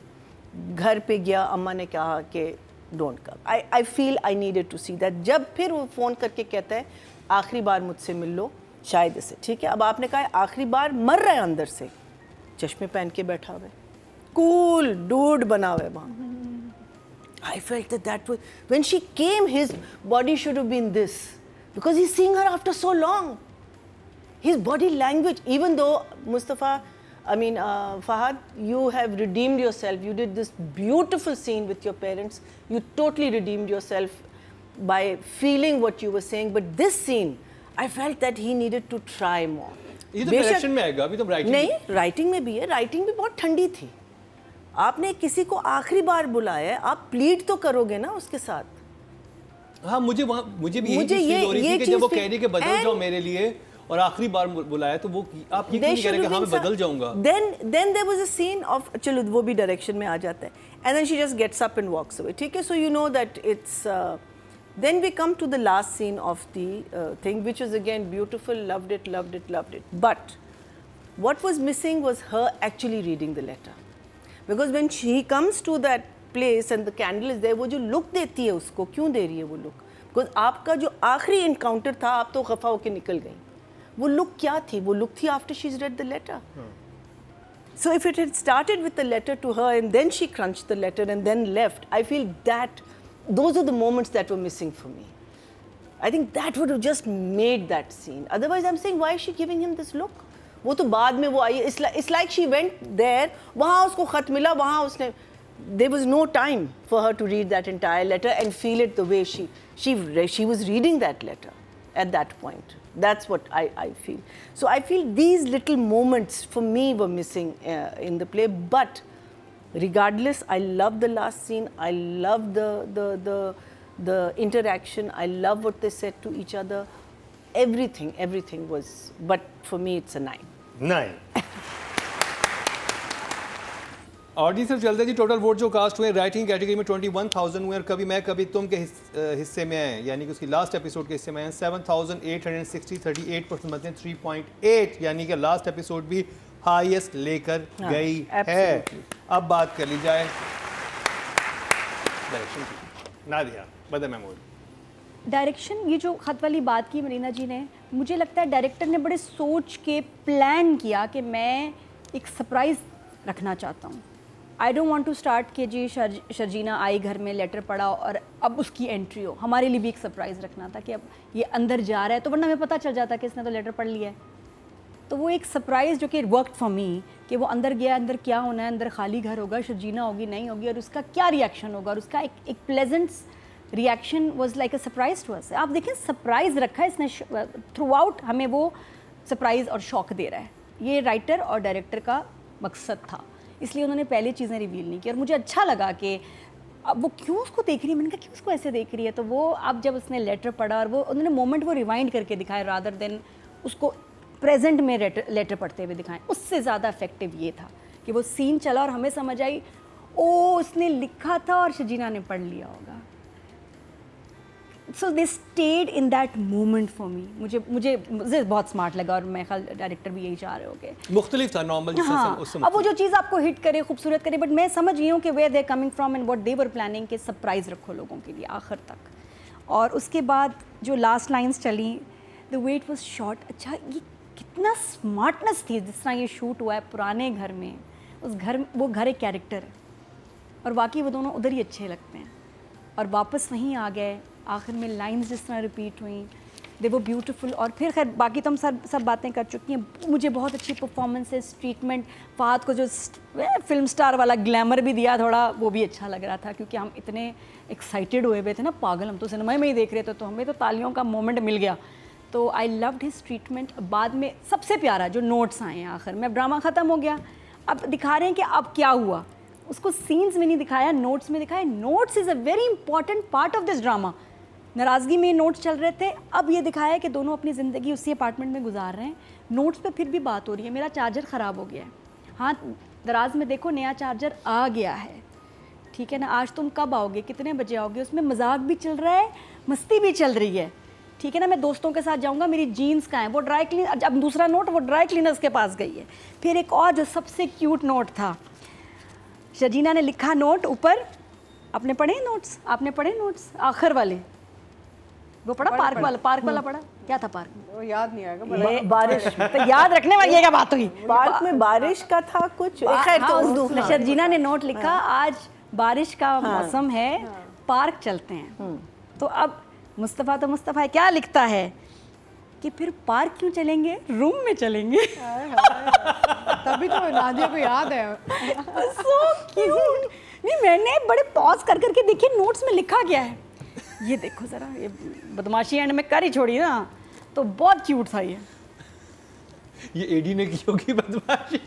घर पे गया, अम्मा ने कहा कि don't come. I feel I needed to see that. जब फिर वो फ़ोन करके कहता है आखिरी बार मुझसे मिल लो, शायद इसे, ठीक है, अब आपने कहा आखिरी बार, मर रहा है अंदर से, चश्मे पहन के बैठा हुआ है, कूल डूड बना हुआ है वहाँ. I felt that was when she came, his body should have been this, because he's seeing her after so long. His body language, even though Fahad, you have redeemed yourself. You did this beautiful scene with your parents. You totally redeemed yourself by feeling what you were saying. But this scene, I felt that he needed to try more. ये तो डायरेक्शन में आएगा, अभी तो राइटिंग नहीं, राइटिंग में भी है. राइटिंग भी बहुत ठंडी थी. आपने किसी को आखिरी बार बुलाया है, आप प्लीड तो करोगे ना उसके साथ. हाँ, मुझे भी यही चीज़ फील हो रही थी कि जब वो कह रही कि बदल जाओ मेरे लिए, और आखिरी बार बुलाया तो वो आप ये क्यों नहीं कह रहे कि हाँ मैं बदल जाऊंगा. Then there was a scene of, चलो वो भी डायरेक्शन में आ जाता है, and then she just gets up and walks away. ठीक है, so you know that it's. Then we come to the last scene of the thing, which is again beautiful. Loved it. But what was missing was her actually reading the letter, because when she comes to that place and the candle is there, वो जो look देती है उसको, क्यों दे रही है वो look? Because आपका जो आखिरी encounter था, आप तो खफा होके निकल गई. वो look क्या थी? वो look थी after she's read the letter. So if it had started with the letter to her and then she crunched the letter and then left, I feel that those are the moments that were missing for me. I think that would have just made that scene. Otherwise, I'm saying, why is she giving him this look? वो तो बाद में वो आई. It's like she went there. वहाँ उसको खत मिला, वहाँ उसने. There was no time for her to read that entire letter and feel it the way she was reading that letter at that point. That's what I feel. So I feel these little moments for me were missing in the play. But regardless, I love the last scene. I love the interaction. I love what they said to each other. Everything was. But for me, it's a 9. 9. Audience से चलते जी. टोटल वोट जो कास्ट हुए राइटिंग कैटेगरी में 21,000 हुए, और कभी मैं कभी तुम के हिस्से में आए, यानी कि उसकी लास्ट एपिसोड के हिस्से में आए 7,860, 38% मतलब 3.8, यानी कि लास्ट एपिसोड भी हाईएस्ट लेकर गई है. अब बात कर ली जाए डायरेक्शन की. नादिया बदर महमूद. डायरेक्शन, ये जो खत वाली बात की मरीना जी ने, मुझे लगता है डायरेक्टर ने बड़े सोच के प्लान किया कि मैं एक सरप्राइज़ रखना चाहता हूँ. I don't want to start कि जी शर्जीना आई, घर में लेटर पढ़ा और अब उसकी एंट्री हो. हमारे लिए भी एक सरप्राइज़ रखना था कि अब ये अंदर जा रहा है, तो वरना हमें पता चल जाता कि इसने तो लेटर पढ़ लिया है. तो वो एक सरप्राइज़ जो कि वर्कड फॉर मी, कि वो अंदर गया, अंदर क्या होना है, अंदर खाली घर होगा, शर्जीना होगी नहीं होगी, और उसका क्या रिएक्शन होगा, और उसका एक pleasant reaction was like a surprise to us. आप देखें, सरप्राइज़ रखा है इसने थ्रू आउट, हमें वो सरप्राइज़ और शॉक दे रहा है. ये राइटर और डायरेक्टर का मकसद था, इसलिए उन्होंने पहले चीज़ें रिवील नहीं की. और मुझे अच्छा लगा कि अब वो क्यों उसको देख रही है. मैंने कहा क्यों उसको ऐसे देख रही है, तो वो अब जब उसने लेटर पढ़ा और वो उन्होंने मोमेंट वो रिवाइंड करके दिखाए रादर देन उसको प्रेजेंट में लेटर पढ़ते हुए दिखाएं, उससे ज़्यादा इफेक्टिव ये था कि कि वो सीन चला और हमें समझ आई ओ उसने लिखा था और शजीना ने पढ़ लिया होगा. So they stayed in that moment for me. मुझे बहुत स्मार्ट लगा और मैं ख्याल डायरेक्टर भी यही चाह रहे होंगे. मुख्तलिफ था नॉर्मल हाँ, अब वो जो चीज़ आपको हिट करे, खूबसूरत करे, बट मैं समझ रही हूँ कि where they coming from and what they were planning के सरप्राइज रखो लोगों के लिए आखिर तक. और उसके बाद जो लास्ट लाइंस चली, the way it was shot, अच्छा ये कितना स्मार्टनेस थी जिस तरह ये शूट हुआ है पुराने घर में. उस घर, वो घर एक कैरेक्टर है और बाकी वो दोनों उधर ही अच्छे लगते हैं और वापस वहीं आ गए. आखिर में लाइंस जिस तरह रिपीट हुई, दे वो ब्यूटीफुल. और फिर खैर बाकी तो हम सब बातें कर चुकी हैं. मुझे बहुत अच्छी परफॉर्मेंसेस, ट्रीटमेंट, फ़ाहद को जो फिल्म स्टार वाला ग्लैमर भी दिया थोड़ा, वो भी अच्छा लग रहा था क्योंकि हम इतने एक्साइटेड हुए हुए थे ना, पागल, हम तो सिनेमा में ही देख रहे थे तो हमें तो तालियों का मोमेंट मिल गया. तो आई लव्ड हिज ट्रीटमेंट. बाद में सबसे प्यारा जो नोट्स आए हैं आखिर में, ड्रामा ख़त्म हो गया, अब दिखा रहे हैं कि अब क्या हुआ. उसको सीन्स में नहीं दिखाया, नोट्स में दिखाया. Notes is a very important part of this drama. नाराज़गी में नोट्स चल रहे थे, अब ये दिखाया कि दोनों अपनी ज़िंदगी उसी अपार्टमेंट में गुजार रहे हैं. नोट्स पे फिर भी बात हो रही है. मेरा चार्जर ख़राब हो गया है, हाँ दराज में देखो नया चार्जर आ गया है, ठीक है ना, आज तुम कब आओगे, कितने बजे आओगे. उसमें मजाक भी चल रहा है, मस्ती भी चल रही है, ठीक है ना. मैं दोस्तों के साथ जाऊंगा, मेरी जीन्स कहाँ है, वो ड्राई क्लीन, अब दूसरा नोट वो ड्राई क्लीनर्स के पास गई है. फिर एक और जो सबसे क्यूट नोट था, शजीना ने लिखा नोट ऊपर, आपने पढ़े नोट्स, आपने पढ़े नोट्स आखिर वाले, वो पढ़ा पार्क वाला पढ़ा, क्या था पार्क में, वो याद नहीं आएगा. बारिश, तो याद रखने वाली ये क्या बात हुई. पार्क में बारिश का था कुछ. खैर तो उसमें शर्जीना ने नोट लिखा, आज बारिश का मौसम है, पार्क चलते हैं. तो अब मुस्तफ़ा क्या लिखता है कि फिर पार्क क्यों चलेंगे, रूम में चलेंगे. तभी तो नादिया को याद है. So cute. नहीं मैंने बड़े पॉज कर करके देखिए नोट्स में लिखा क्या है, ये देखो ज़रा, ये बदमाशी एंड में कर ही छोड़ी ना, तो बहुत क्यूट था ये एडी ने की होगी बदमाशी.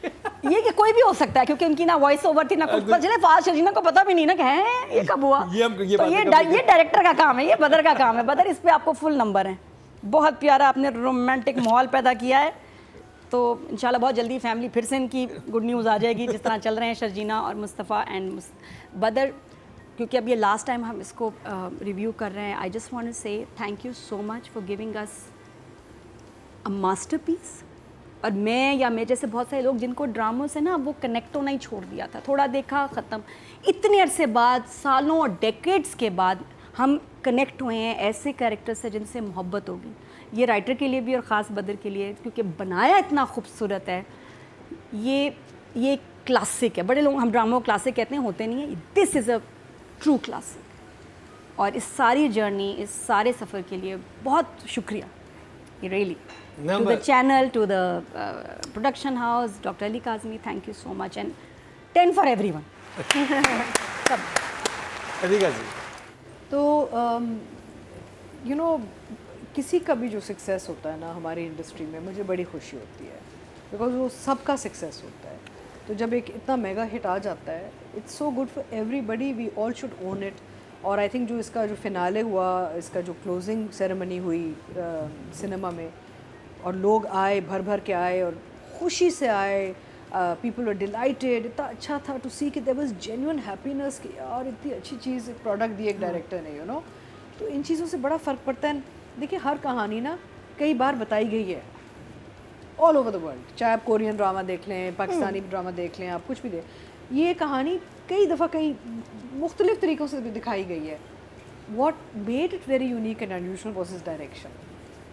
ये कि कोई भी हो सकता है क्योंकि उनकी ना वॉइस ओवर थी ना कुछ पता चले. फास्ट शजीना को पता भी नहीं ना कि है ये कब हुआ. तो ये डायरेक्टर का काम है, ये बदर का काम है. बदर इस पे आपको फुल नंबर है. बहुत प्यारा आपने रोमांटिक माहौल पैदा किया है. तो इंशाल्लाह बहुत जल्दी फैमिली फिर से इनकी गुड न्यूज़ आ जाएगी जिस तरह चल रहे हैं शर्जीना और मुस्तफ़ा एंड बदर. क्योंकि अब ये लास्ट टाइम हम इसको रिव्यू कर रहे हैं. आई जस्ट वांट टू से thank you so much for giving us a masterpiece. और मैं या मैं जैसे बहुत सारे लोग जिनको ड्रामों से ना वो कनेक्ट होना ही छोड़ दिया था, थोड़ा देखा ख़त्म. इतने अरसे बाद, सालों और डेकेड्स के बाद हम कनेक्ट हुए हैं ऐसे कैरेक्टर से जिनसे मोहब्बत होगी. ये राइटर के लिए भी और ख़ास बदर के लिए, क्योंकि बनाया इतना खूबसूरत है. ये क्लासिक है. बड़े लोग हम ड्रामो क्लासिक कहते हैं, होते नहीं है. This is a true classic. और इस सारी जर्नी, इस सारे सफ़र के लिए बहुत शुक्रिया really to the channel, to the production house, doctor Ali Kazmi, thank you so much. And 10 for everyone. सब अधिका जी. तो यू नो किसी का भी जो सक्सेस होता है ना हमारी इंडस्ट्री में, मुझे बड़ी खुशी होती है बिकॉज वो सबका सक्सेस होता है. तो जब एक इतना मेगा हिट आ जाता है, it's so good for everybody, we all should own it. और आई थिंक जो इसका जो फिनाले हुआ, इसका जो क्लोजिंग सेरेमनी हुई सिनेमा में, और लोग आए, भर भर के आए और खुशी से आए, पीपल वर डिलाइटेड. इतना अच्छा था टू सी कि देयर वाज जेन्युइन हैप्पीनेस कि यार इतनी अच्छी चीज़, एक प्रोडक्ट दी एक डायरेक्टर ने, यू नो. तो इन चीज़ों से बड़ा फ़र्क पड़ता है. देखिए हर कहानी ना कई बार बताई गई है ऑल ओवर द वर्ल्ड, चाहे आप कोरियन ड्रामा देख लें, पाकिस्तानी ड्रामा देख लें, आप कुछ भी देख, ये कहानी कई दफ़ा कई मुख्तलिफ तरीक़ों से भी दिखाई गई है. What made it very unique and unusual was his direction,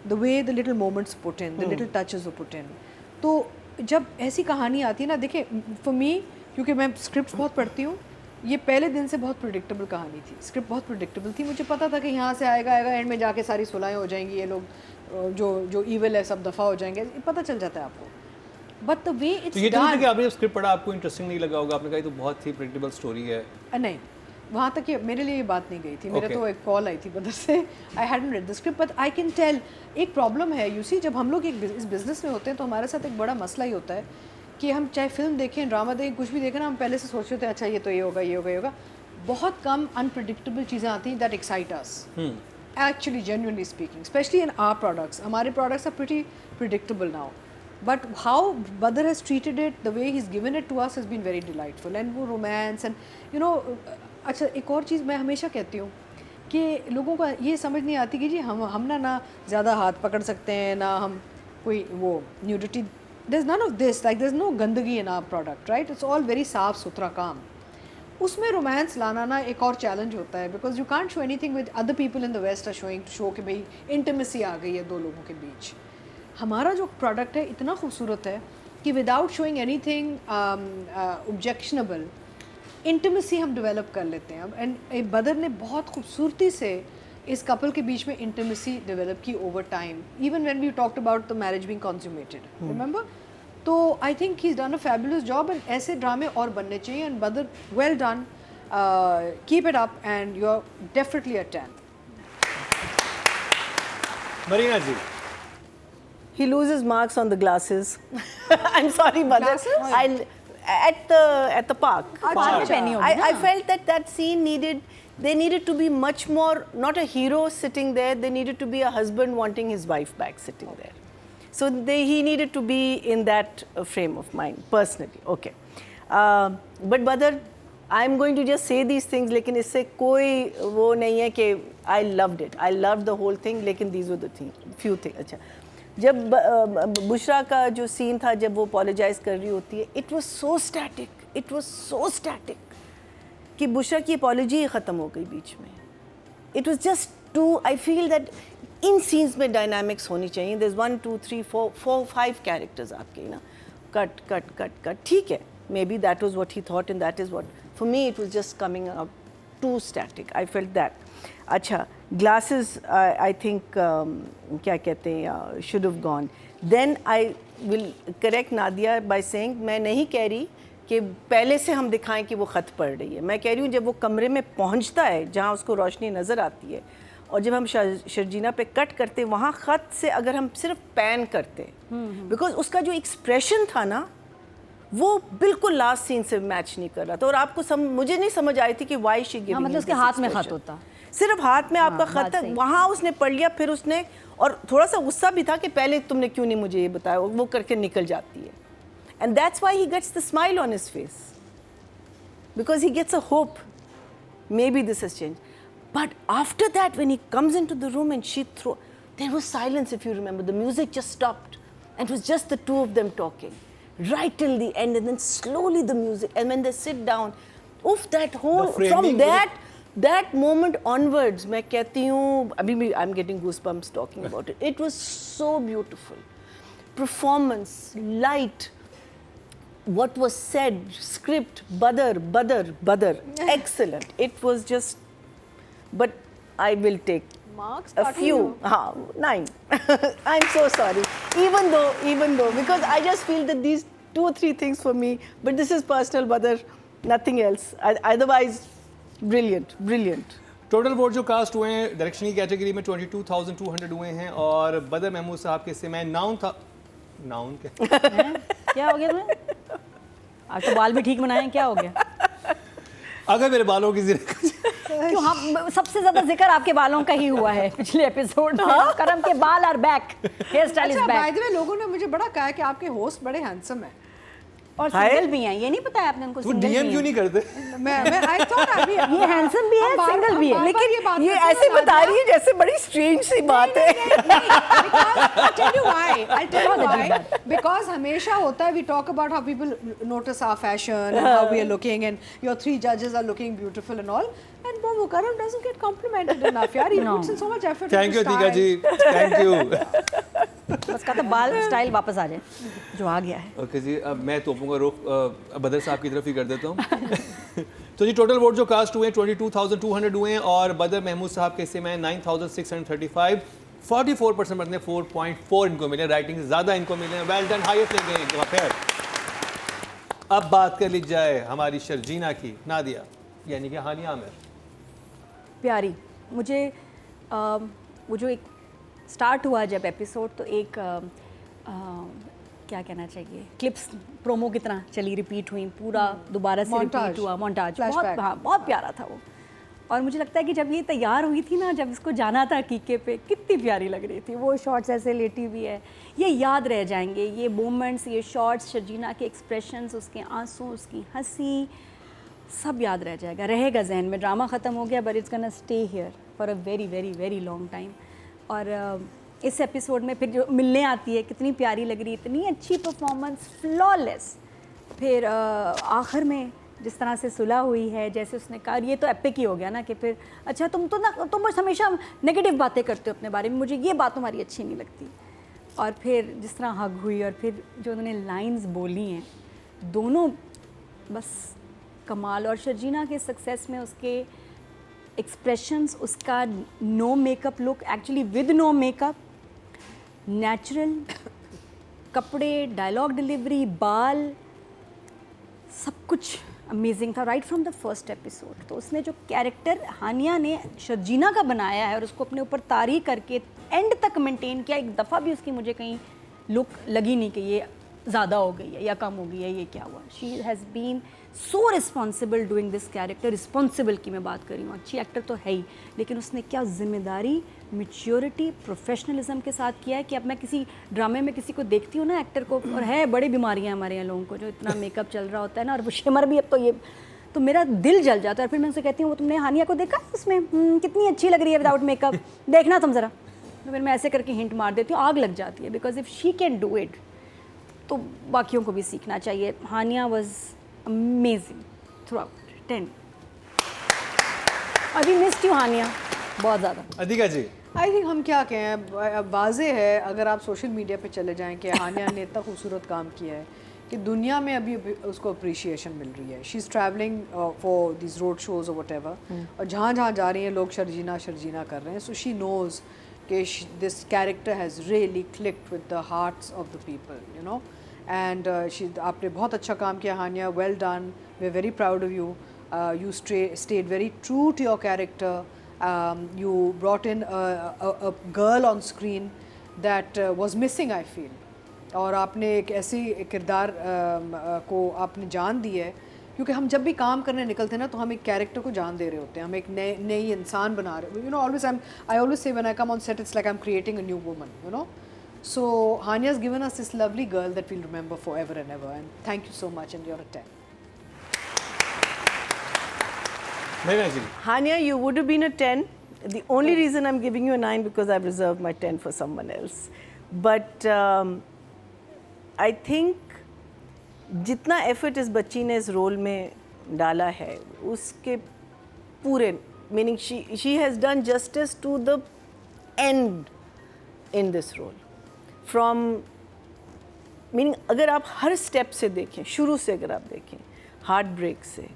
the way the little moments put in, the little touches were put in. तो जब ऐसी कहानी आती है ना, देखिए फॉर मी, क्योंकि मैं स्क्रिप्ट बहुत पढ़ती हूँ, ये पहले दिन से बहुत प्रिडिक्टेबल कहानी थी. स्क्रिप्ट बहुत प्रिडिक्टेबल थी. मुझे पता था कि यहाँ से आएगा एंड में जाके सारी सुलहें हो जाएंगी, ये लोग जो ईविल है सब दफ़ा हो जाएंगे, पता चल जाता है आपको. बट द वे इट्स तो ये कि आपने जब स्क्रिप्ट पढ़ा आपको इंटरेस्टिंग नहीं लगा होगा, आपने कहा तो बहुत ही प्रेडिक्टेबल स्टोरी है. नहीं, वहाँ तक ये मेरे लिए ये बात नहीं गई थी. मेरे तो एक कॉल आई थी बदर से, I hadn't read the script but I can tell. एक प्रॉब्लम है, यू सी, जब हम लोग इस बिज़नेस में होते हैं तो हमारे साथ एक बड़ा मसला ही होता है कि हम चाहे फिल्म देखें, ड्रामा देखें, कुछ भी देखें ना, हम पहले से सोच रहे थे अच्छा ये तो ये होगा, ये होगा, ये होगा. बहुत कम अनप्रिडिक्टेबल चीज़ें आती हैं that excite us, actually genuinely speaking, specially in our products. हमारे products are pretty predictable now. But how Badr has treated it, the way he's given it to us has been very delightful. And वो romance and you know, अच्छा एक और चीज़ मैं हमेशा कहती हूँ कि लोगों को ये समझ नहीं आती कि जी हम ना ज़्यादा हाथ पकड़ सकते हैं ना हम कोई वो nudity. There's none of this. Like there's no गंदगी in our product, right? It's all very साफ सुथरा काम. उसमें रोमांस लाना ना एक और चैलेंज होता है because you can't show anything with other people in the west are showing to show कि भाई इंटीमेसी आ गई है दो लोगों के बीच. हमारा जो प्रोडक्ट है इतना खूबसूरत है कि without showing anything objectionable intimacy हम डेवलप कर लेते हैं. एंड बदर ने बहुत खूबसूरती से इस कपल के बीच में इंटीमेसी डेवलप की over time, even when we talked about the marriage being consummated, remember. तो I think he is done a fabulous job and ऐसे ड्रामे और बनने चाहिए. And Badr well done, keep it up and you are definitely a 10. Marina ji, He loses marks on the glasses. I'm sorry, Badr. Glasses? At the park. Park में पहनी होगी I ना? felt that scene needed to be much more, not a hero sitting there, they needed to be a husband wanting his wife back sitting there. So he needed to be in that frame of mind, personally. Okay. But Badr, I'm going to just say these things, लेकिन इससे कोई वो नहीं है कि I loved it. I loved the whole thing, लेकिन these were the few things. अच्छा, जब बुशरा का जो सीन था, जब वो अपोलोजाइज कर रही होती है, इट वाज सो स्टैटिक कि बुशरा की अपॉलोजी ख़त्म हो गई बीच में. It was just too, I feel that in scenes में डायनामिक्स होनी चाहिए. देयर इज 1 2 3 4 5 कैरेक्टर्स आपके ना, कट ठीक है, maybe that was what he thought and that is what for me it was just coming up too static. I felt that. अच्छा, glasses I think क्या कहते हैं, should have gone. Then I will correct Nadia by saying मैं नहीं कह रही कि पहले से हम दिखाएं कि वो ख़त पढ़ रही है. मैं कह रही हूँ जब वो कमरे में पहुँचता है जहाँ उसको रोशनी नज़र आती है और जब हम शर्जीना पे कट करते वहाँ ख़त से अगर हम सिर्फ पैन करते, बिकॉज उसका जो एक्सप्रेशन था ना वो बिल्कुल लास्ट सीन से मैच नहीं कर रहा था. और आपको मुझे नहीं समझ आई थी कि वाई शी गिविंग, मतलब उसके हाथ में खत होता, सिर्फ हाथ में आपका खत है, वहाँ उसने पढ़ लिया. फिर उसने और थोड़ा सा गुस्सा भी था कि पहले तुमने क्यों नहीं मुझे ये बताया, वो करके निकल जाती है. And that's why he gets the smile on his face, because he gets a hope, maybe this has change. But after that when he comes into the room and she throw, there was silence, if you remember. The music just stopped and it was just the two of them talking right till the end, and then slowly the music, and when they sit down, that whole, from that moment onwards, मैं कहती हूँ अभी भी I'm getting goosebumps talking about it. It was so beautiful. Performance, light, what was said, script, Badr, excellent. It was just, but I will take Marks a few, 9. I'm so sorry. Even though, because I just feel that these 2 or 3 things for me, but this is personal, Badr, nothing else. Otherwise, brilliant. Total vote जो कास्ट हुए हैं डायरेक्शन की कैटेगरी में 22,200 हुए हैं और बदर महमूद साहब के हिस्से में नाउन क्या हो गया तुम्हें? आज तो बाल भी ठीक बनाए, क्या हो गया? अगर मेरे बालों की क्यों, हम सबसे ज्यादा जिक्र आपके बालों का ही हुआ है पिछले एपिसोड में. करम के बाल are back, hair style is अच्छा, बाय बैक. द वे लोगों ने मुझे बड़ा कहा कि आपके होस्ट बड़े हैंडसम हैं. और सिंगल भी हैं, ये नहीं पता है आपने उनको? वो सिंगल डीएम क्यों नहीं करते? मैं आई थॉट अभी ये हैंडसम भी है, सिंगल भी है, लेकिन ये ऐसे बता रही है जैसे बड़ी स्ट्रेंज सी बात है. I'll tell you why. Because हमेशा होता है, we talk about how people notice our fashion and how we are looking, and your 3 judges are looking beautiful and all. And Bob Mukarram doesn't get complimented enough. यार, he puts in so much effort. Thank you टीका जी, थैंक यू. बस का तो बाल स्टाइल वापस आ जाए जो आ गया है. ओके जी, अब मैं तोपूंगा रुख बदर साहब की तरफ ही कर देता हूँ. तो जी टोटल वोट जो कास्ट हुए हैं 22,200 हुए हैं और बदर महमूद साहब के हिस्से में 9,635. 44% बदले 4.4 इनको मिले, राइटिंग ज़्यादा इनको मिले. वेल डन, हाईएस्ट लेंगे इनका. खैर, अब बात कर ली जाए हमारी शर्जीना की, नादिया यानी कि हानिया आमिर. प्यारी, मुझे वो जो एक स्टार्ट हुआ जब एपिसोड, तो एक क्या कहना चाहिए, क्लिप्स प्रोमो की तरह चली, रिपीट हुई, पूरा दोबारा से रिपीट हुआ, मोन्टाज, बहुत, हाँ, बहुत प्यारा था वो. और मुझे लगता है कि जब ये तैयार हुई थी ना, जब इसको जाना था कीके पे, कितनी प्यारी लग रही थी। वो शॉट्स ऐसे लेटी हुई है, ये याद रह जाएंगे, ये मोमेंट्स, ये शॉट्स, शर्जीना के एक्सप्रेशंस, उसके आंसू, उसकी हंसी, सब याद रह जाएगा, रहेगा जहन में। ड्रामा ख़त्म हो गया, but it's gonna stay here for a very very very long time. और इस एपिसोड में फिर जो मिलने आती है, कितनी प्यारी लग रही, इतनी अच्छी परफॉर्मेंस, फ्लॉलेस। फिर आखिर में जिस तरह से सुलह हुई है, जैसे उसने कहा, ये तो एपिक ही हो गया ना कि फिर अच्छा तुम बस हमेशा नेगेटिव बातें करते हो अपने बारे में, मुझे ये बात तुम्हारी अच्छी नहीं लगती। और फिर जिस तरह हग हुई और फिर जो उन्होंने लाइंस बोली हैं, दोनों बस कमाल। और शर्जीना के सक्सेस में उसके एक्सप्रेशंस, उसका no makeup look, actually with no makeup, natural कपड़े, डायलॉग डिलीवरी, बाल, सब कुछ अमेजिंग था right from the first episode. तो उसने जो कैरेक्टर हानिया ने शर्जीना का बनाया है और उसको अपने ऊपर तारी करके एंड तक मेंटेन किया, एक दफ़ा भी उसकी मुझे कहीं लुक लगी नहीं कि ये ज़्यादा हो गई है या कम हो गई है, ये क्या हुआ। She has been so responsible doing this character. Responsible की मैं बात कर रही हूँ, अच्छी एक्टर तो है ही, लेकिन उसने क्या जिम्मेदारी, मैच्योरिटी, प्रोफेशनलिज्म के साथ किया है कि अब मैं किसी ड्रामे में किसी को देखती हूँ ना, एक्टर को, और है बड़ी बीमारियाँ हमारे यहाँ लोगों को, जो इतना मेकअप चल रहा होता है ना, और वो शिमर भी अब तो ये, तो मेरा दिल जल जाता है। और फिर मैं उनसे कहती हूँ, वो तुमने हानिया को देखा उसमें कितनी अच्छी लग रही है विदाउट मेकअप, देखना तुम ज़रा। तो फिर मैं ऐसे करके हिंट मार देती हूँ, आग लग जाती है। Because if she can do it तो बाकियों को भी सीखना चाहिए। हानिया वॉज अमेजिंग थ्रू आउट 10। अभी मिस्ड यू हानिया बहुत ज़्यादा। अधिका जी, आई थिंक हम क्या कहें, वाजे है अगर आप सोशल मीडिया पे चले जाएं कि हानिया ने इतना खूबसूरत काम किया है कि दुनिया में अभी उसको अप्रिशिएशन मिल रही है। She is travelling for this road shows और वट एवर, और जहाँ जहाँ जा रही हैं लोग शर्जीना शर्जीना कर रहे हैं। सो शी नोज़ कि this character has really clicked with the hearts of the people, you know. And आपने बहुत अच्छा काम किया Hania, well done, we are very proud of you. You stayed very true to your character. You brought in a girl on screen that was missing, I feel. और आपने एक ऐसी किरदार को आपने जान दी है, क्योंकि हम जब भी काम करने निकलते हैं ना, तो हम एक कैरेक्टर को जान दे रहे होते हैं, हम एक नई इंसान बना रहे, you know, I always say when I come on set, it's like I'm creating a new woman, you know. So Hania has given us this lovely girl that we'll remember forever and ever, and thank you so much, and you're a 10. Hania, you would have been a 10. The only reason I'm giving you a 9 because I've reserved my 10 for someone else. But I think जितना effort इस बच्ची ने इस रोल में डाला है, उसके पूरे meaning she has done justice to the end in this role. From meaning अगर आप हर स्टेप से देखें, शुरू से अगर आप देखें, हार्ट ब्रेक से,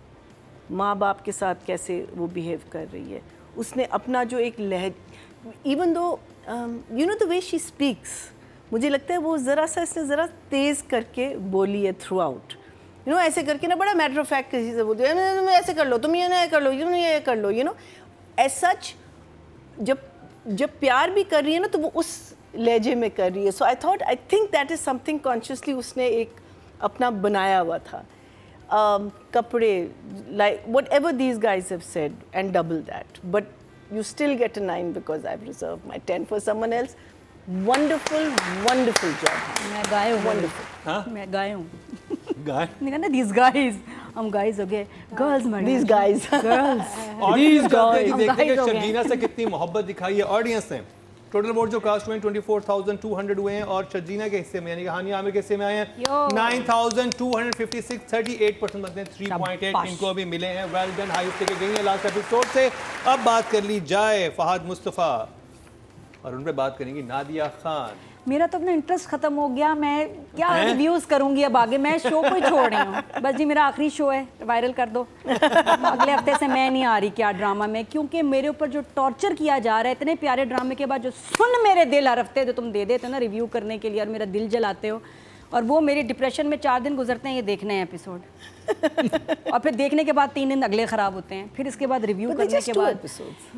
माँ बाप के साथ कैसे वो बिहेव कर रही है, उसने अपना जो एक even though you know the way she speaks, मुझे लगता है वो ज़रा सा इसने ज़रा तेज़ करके बोली है थ्रू आउट, यू नो, ऐसे करके ना, बड़ा मैटर ऑफ फैक्ट किसी से बोलती है, ऐसे कर लो, तुम ये ना कर लो, तुम ये कर लो, यू नो, एज सच जब प्यार भी कर रही है ना, तो वो उस लहजे में कर रही है। So I think that is something consciously उसने एक अपना बनाया हुआ था। कपड़े, like whatever these guys have said and double that, but you still get a 9 because I've reserved my 10 for someone else. Wonderful job. मैं गाय हूँ, Wonderful. हाँ? मैं गाय हूँ। गाय? नहीं ना, these guys, हम guys हो गए, girls मर These guys. girls। Audience guys. देखते हम कि guys हो गए। शर्जीना से कितनी मोहब्बत दिखाई है ऑडियंस ने। टोटल वोट जो कास्ट हुए 24,200 हुए हैं, और शर्जीना के हिस्से में यानी कि हानिया आमिर के हिस्से में आए हैं 9,256, 38% बनते हैं, 3.8 इनको अभी मिले हैं। वेल डन, हाईएस्ट लेके गई है लास्ट एपिसोड से। अब बात कर ली जाए फहद मुस्तफ़ा, और उन पे बात करेंगी नादिया खान। मेरा तो अपना इंटरेस्ट खत्म हो गया, मैं क्या रिव्यूज़ करूंगी अब आगे, मैं शो को ही छोड़ रही हूँ, बस जी मेरा आखिरी शो है, वायरल कर दो। अगले हफ्ते से मैं नहीं आ रही क्या ड्रामा में, क्योंकि मेरे ऊपर जो टॉर्चर किया जा रहा है, इतने प्यारे ड्रामे के बाद जो सुन मेरे दिल हर हफ्ते जो तुम दे देते हो ना रिव्यू करने के लिए, और मेरा दिल जलाते हो, और वो मेरी डिप्रेशन में 4 दिन गुजरते हैं ये देखने हैं एपिसोड, और फिर देखने के बाद 3 दिन अगले ख़राब होते हैं, फिर इसके बाद रिव्यू करने के बाद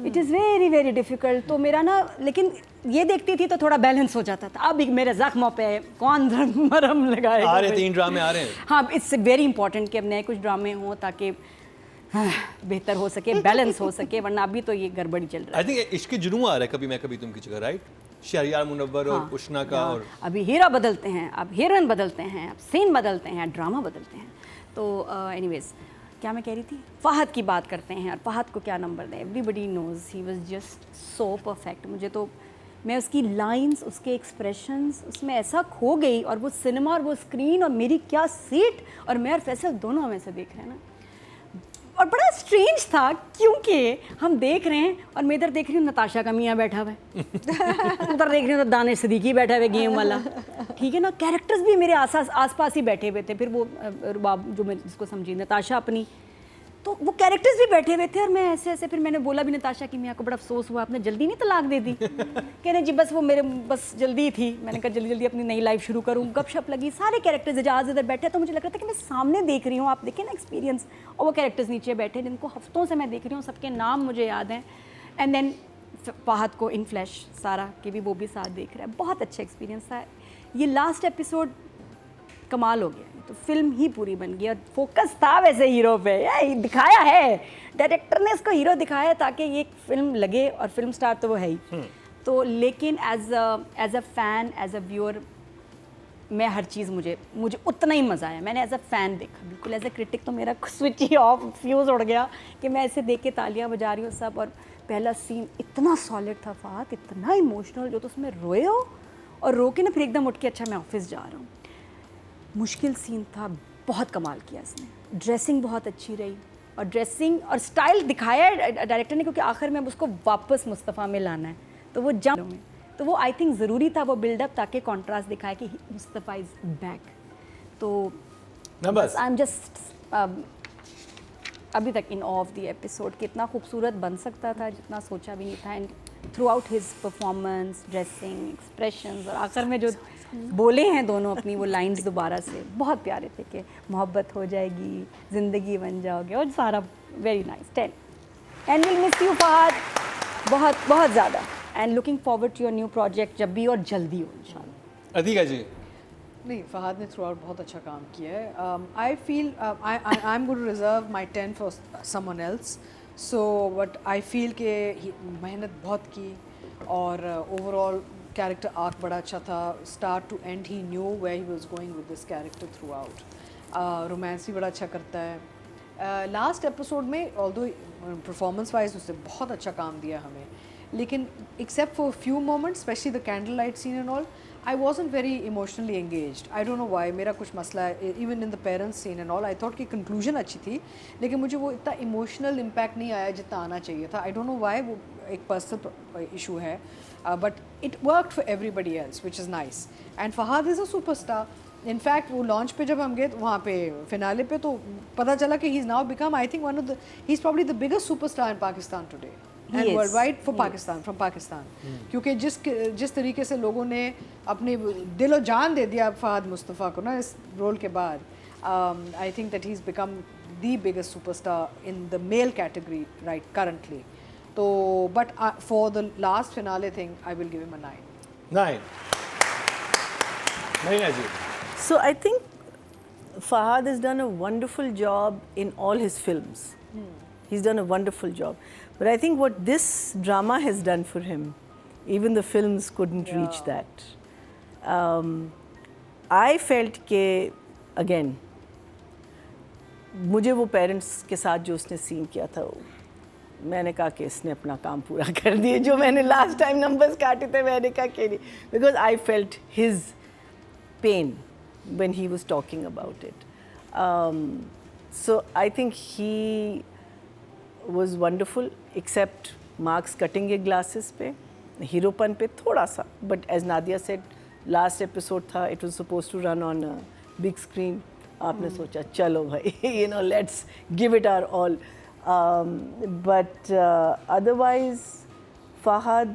it is very very difficult. तो मेरा ना, लेकिन ये देखती थी तो थोड़ा बैलेंस हो जाता था। अब मेरे ज़ख्मों पे कौन मरहम लगाएगा? आ रहे 3 ड्रामे आ रहे हैं। हाँ, इट्स वेरी इंपॉर्टेंट कि अब नए कुछ ड्रामे हों ताकि बेहतर हो सके, बैलेंस हो सके, वरना अभी तो ये गड़बड़ी चल रहा है। आई थिंक इश्क जुनून आ रहा है कभी मैं कभी तुम की जगह, राइट? शहरियार मुनव्वर और उशना का, और अभी हीरा बदलते हैं, अब हीरोइन बदलते हैं, अब सीन बदलते हैं, ड्रामा बदलते हैं। तो एनीवेज क्या मैं कह रही थी, फ़हद की बात करते हैं। और फ़हद को क्या नंबर दें, everybody nose he was just so perfect. मुझे तो, मैं उसकी लाइंस, उसके एक्सप्रेशंस, उसमें ऐसा खो गई। और वो सिनेमा और वो स्क्रीन और मेरी क्या सीट, और मैं और फैसल दोनों हमें से देख रहे हैं ना। और बड़ा स्ट्रेंज था क्योंकि हम देख रहे हैं और मैं इधर देख रही हूँ नताशा का मियाँ बैठा हुआ है, उधर देख रही हूँ तो दानिश सिद्दीकी बैठा हुआ है गेम वाला, ठीक है ना। कैरेक्टर्स भी मेरे आसपास ही बैठे हुए थे। फिर वो रुबाब जो मैं जिसको समझी नताशा अपनी, तो वो कैरेक्टर्स भी बैठे हुए थे। और मैं ऐसे ऐसे, फिर मैंने बोला भी नताशा की मियाँ को, बड़ा अफसोस हुआ आपने जल्दी नहीं तलाक दे दी। कह रहे जी बस वो मेरे बस जल्दी थी, मैंने कहा जल्दी जल्दी अपनी नई लाइफ शुरू करूँ। गपशप लगी, सारे कैरेक्टर्स एजाज इधर बैठे, तो मुझे लग रहा था कि मैं सामने देख रही हूँ, आप देखें ना एक्सपीरियंस। और वो कैरेक्टर्स नीचे बैठे जिनको हफ्तों से मैं देख रही हूँ, सबके नाम मुझे याद हैं। एंड देन फ़हद को इन फ्लैश सारा के भी वो भी साथ देख रहा है। बहुत अच्छा एक्सपीरियंस था। ये लास्ट एपिसोड कमाल हो गया, तो फिल्म ही पूरी बन गई। और फोकस था वैसे हीरो पे, ये दिखाया है डायरेक्टर ने, इसको हीरो दिखाया ताकि ये फिल्म लगे, और फिल्म स्टार तो वो है ही। तो लेकिन as a fan, as a viewer, मैं हर चीज़ मुझे उतना ही मज़ा आया। मैंने एज अ फ़ैन देखा, बिल्कुल एज अ क्रिटिक तो मेरा स्विच ही ऑफ, फ्यूज़ उड़ गया कि मैं ऐसे देख के तालियां बजा रही हूँ सब। और पहला सीन इतना सॉलिड था फ़हद, इतना इमोशनल, जो तो उसमें रोए हो और रो के ना फिर एकदम उठ के अच्छा मैं ऑफिस जा रहा हूँ। मुश्किल सीन था, बहुत कमाल किया इसने। ड्रेसिंग बहुत अच्छी रही, और ड्रेसिंग और स्टाइल दिखाया है डायरेक्टर ने, क्योंकि आखिर में उसको वापस मुस्तफ़ा में लाना है, तो वो जंप में, तो वो आई थिंक ज़रूरी था वो बिल्डअप, ताकि कॉन्ट्रास्ट दिखाए कि मुस्तफ़ा इज़ बैक। तो बस आई एम जस्ट अभी तक इन ऑफ द एपिसोड, कितना खूबसूरत बन सकता था, जितना सोचा भी नहीं था। And through out his performance, dressing, expressions, और आखिर में जो बोले हैं दोनों अपनी वो लाइंस दोबारा से, बहुत प्यारे थे कि मोहब्बत हो जाएगी, ज़िंदगी बन जाओगे, और Sara very nice 10। And will miss you Fahad बहुत बहुत ज़्यादा, and looking forward to your new project, जब भी और जल्दी हो इंशाल्लाह। अतीका जी? नहीं, फ़हद ने थ्रू आउट बहुत अच्छा काम किया है। I feel I am going to reserve my 10 for someone else. So but I feel कि मेहनत बहुत की, और ओवरऑल कैरेक्टर आर्क बड़ा अच्छा था। Start to end he knew where he was going with this character throughout. Romance भी बड़ा अच्छा करता है। लास्ट एपिसोड में ऑल्दो परफॉर्मेंस वाइज उसने बहुत अच्छा काम दिया हमें, लेकिन except for few moments, specially the candle light scene and all, I wasn't very emotionally engaged. I don't know why. मेरा कुछ मसला है, even in the parents scene and all. I thought कि conclusion अच्छी थी, लेकिन मुझे वो इतना emotional impact नहीं आया जितना आना चाहिए था. I don't know why. वो एक personal issue है, but it worked for everybody else, which is nice. And Fahad is a superstar. In fact, वो launch पे जब हम गए वहाँ पे finale पे, तो पता चला कि he's now become, I think, he's probably the biggest superstar in Pakistan today. And worldwide for Pakistan, from Pakistan. क्योंकि जिस तरीके से लोगों ने अपने दिलो जान दे दिया फ़हद मुस्तफ़ा को ना इस रोल के बाद, I think that he's become the biggest superstar in the male category right currently. So, but for the last finale thing, I will give him a 9. 9. Marina ji? So I think Fahad has done a wonderful job in all his films. He's done a wonderful job. But I think what this drama has done for him, even the films couldn't reach that. I felt कि again, मुझे वो पेरेंट्स के साथ जो उसने सीन किया था, मैंने कहा कि इसने अपना काम पूरा कर दिया। जो मैंने लास्ट टाइम नंबर्स काटे थे, मैंने कहा कि नहीं, because I felt his pain when he was talking about it. So I think he was wonderful, except marks cutting के glasses पे, हीरोपन पे थोड़ा सा. But as Nadia said, last episode था, it was supposed to run on a big screen. आपने सोचा चलो भाई, you know, let's give it our all. But otherwise, Fahad,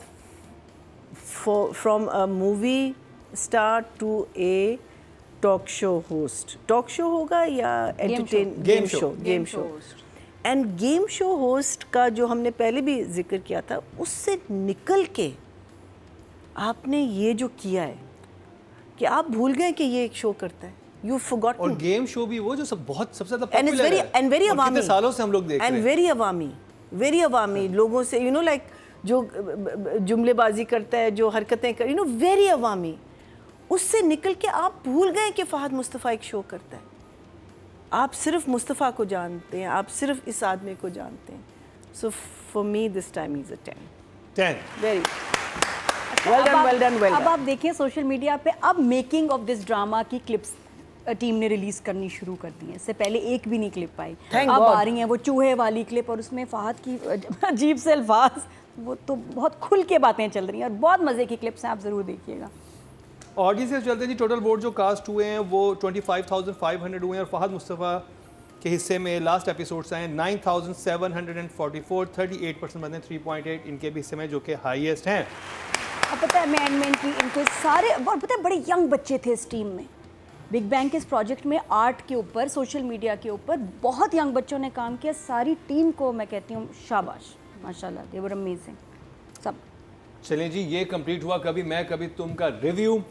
from a movie star to a talk show host, talk show होगा या entertain, game show end game show host का जो हमने पहले भी जिक्र किया था, उससे निकल के आपने ये जो किया है कि आप भूल गए कि ये एक शो करता है. You've forgotten. और गेम शो भी वो जो सब बहुत सबसे ज्यादा And it's पॉपुलर very है and very और awami. कितने सालों से हम लोग देख रहे And हैं। very awami लोगों से you know like जो जुमलेबाजी करता है, जो हरकतें कर, you know very awami. उससे निकल के आप भूल गए कि फहद मुस्तफ़ा एक शो करता है। आप सिर्फ मुस्तफ़ा को जानते हैं, आप सिर्फ इस आदमी को जानते हैं। So for me this time he's a 10. 10 Very well done. अब आप देखिए सोशल मीडिया पे अब मेकिंग ऑफ दिस ड्रामा की क्लिप्स टीम ने रिलीज करनी शुरू कर दी है। इससे पहले एक भी नहीं क्लिप आई, Thank अब God. आ रही हैं वो चूहे वाली क्लिप और उसमें फहद की अजीब से अल्फाज, वो तो बहुत खुल के बातें चल रही हैं और बहुत मज़े की क्लिप्स हैं, आप ज़रूर देखिएगा। ऑडियंस से चलते हैं जी। टोटल वोट जो कास्ट हुए हैं वो 25,500 हुए हैं और फहद मुस्तफ़ा के हिस्से में लास्ट एपिसोड से आए 9,744, 38% बने 3.8 इनके भी हिस्से में, जो कि हाईएस्ट हैं। अब पता है मैन की इनको सारे, और पता है बड़े यंग बच्चे थे इस टीम में। बिग बैंग के इस प्रोजेक्ट में आर्ट के ऊपर, सोशल मीडिया के ऊपर बहुत यंग बच्चों ने काम किया। सारी टीम को मैं कहती हूँ शाबाश, माशाल्लाह, दे वर अमेजिंग सब। चलें जी, ये कंप्लीट हुआ कभी मैं कभी तुम का रिव्यू।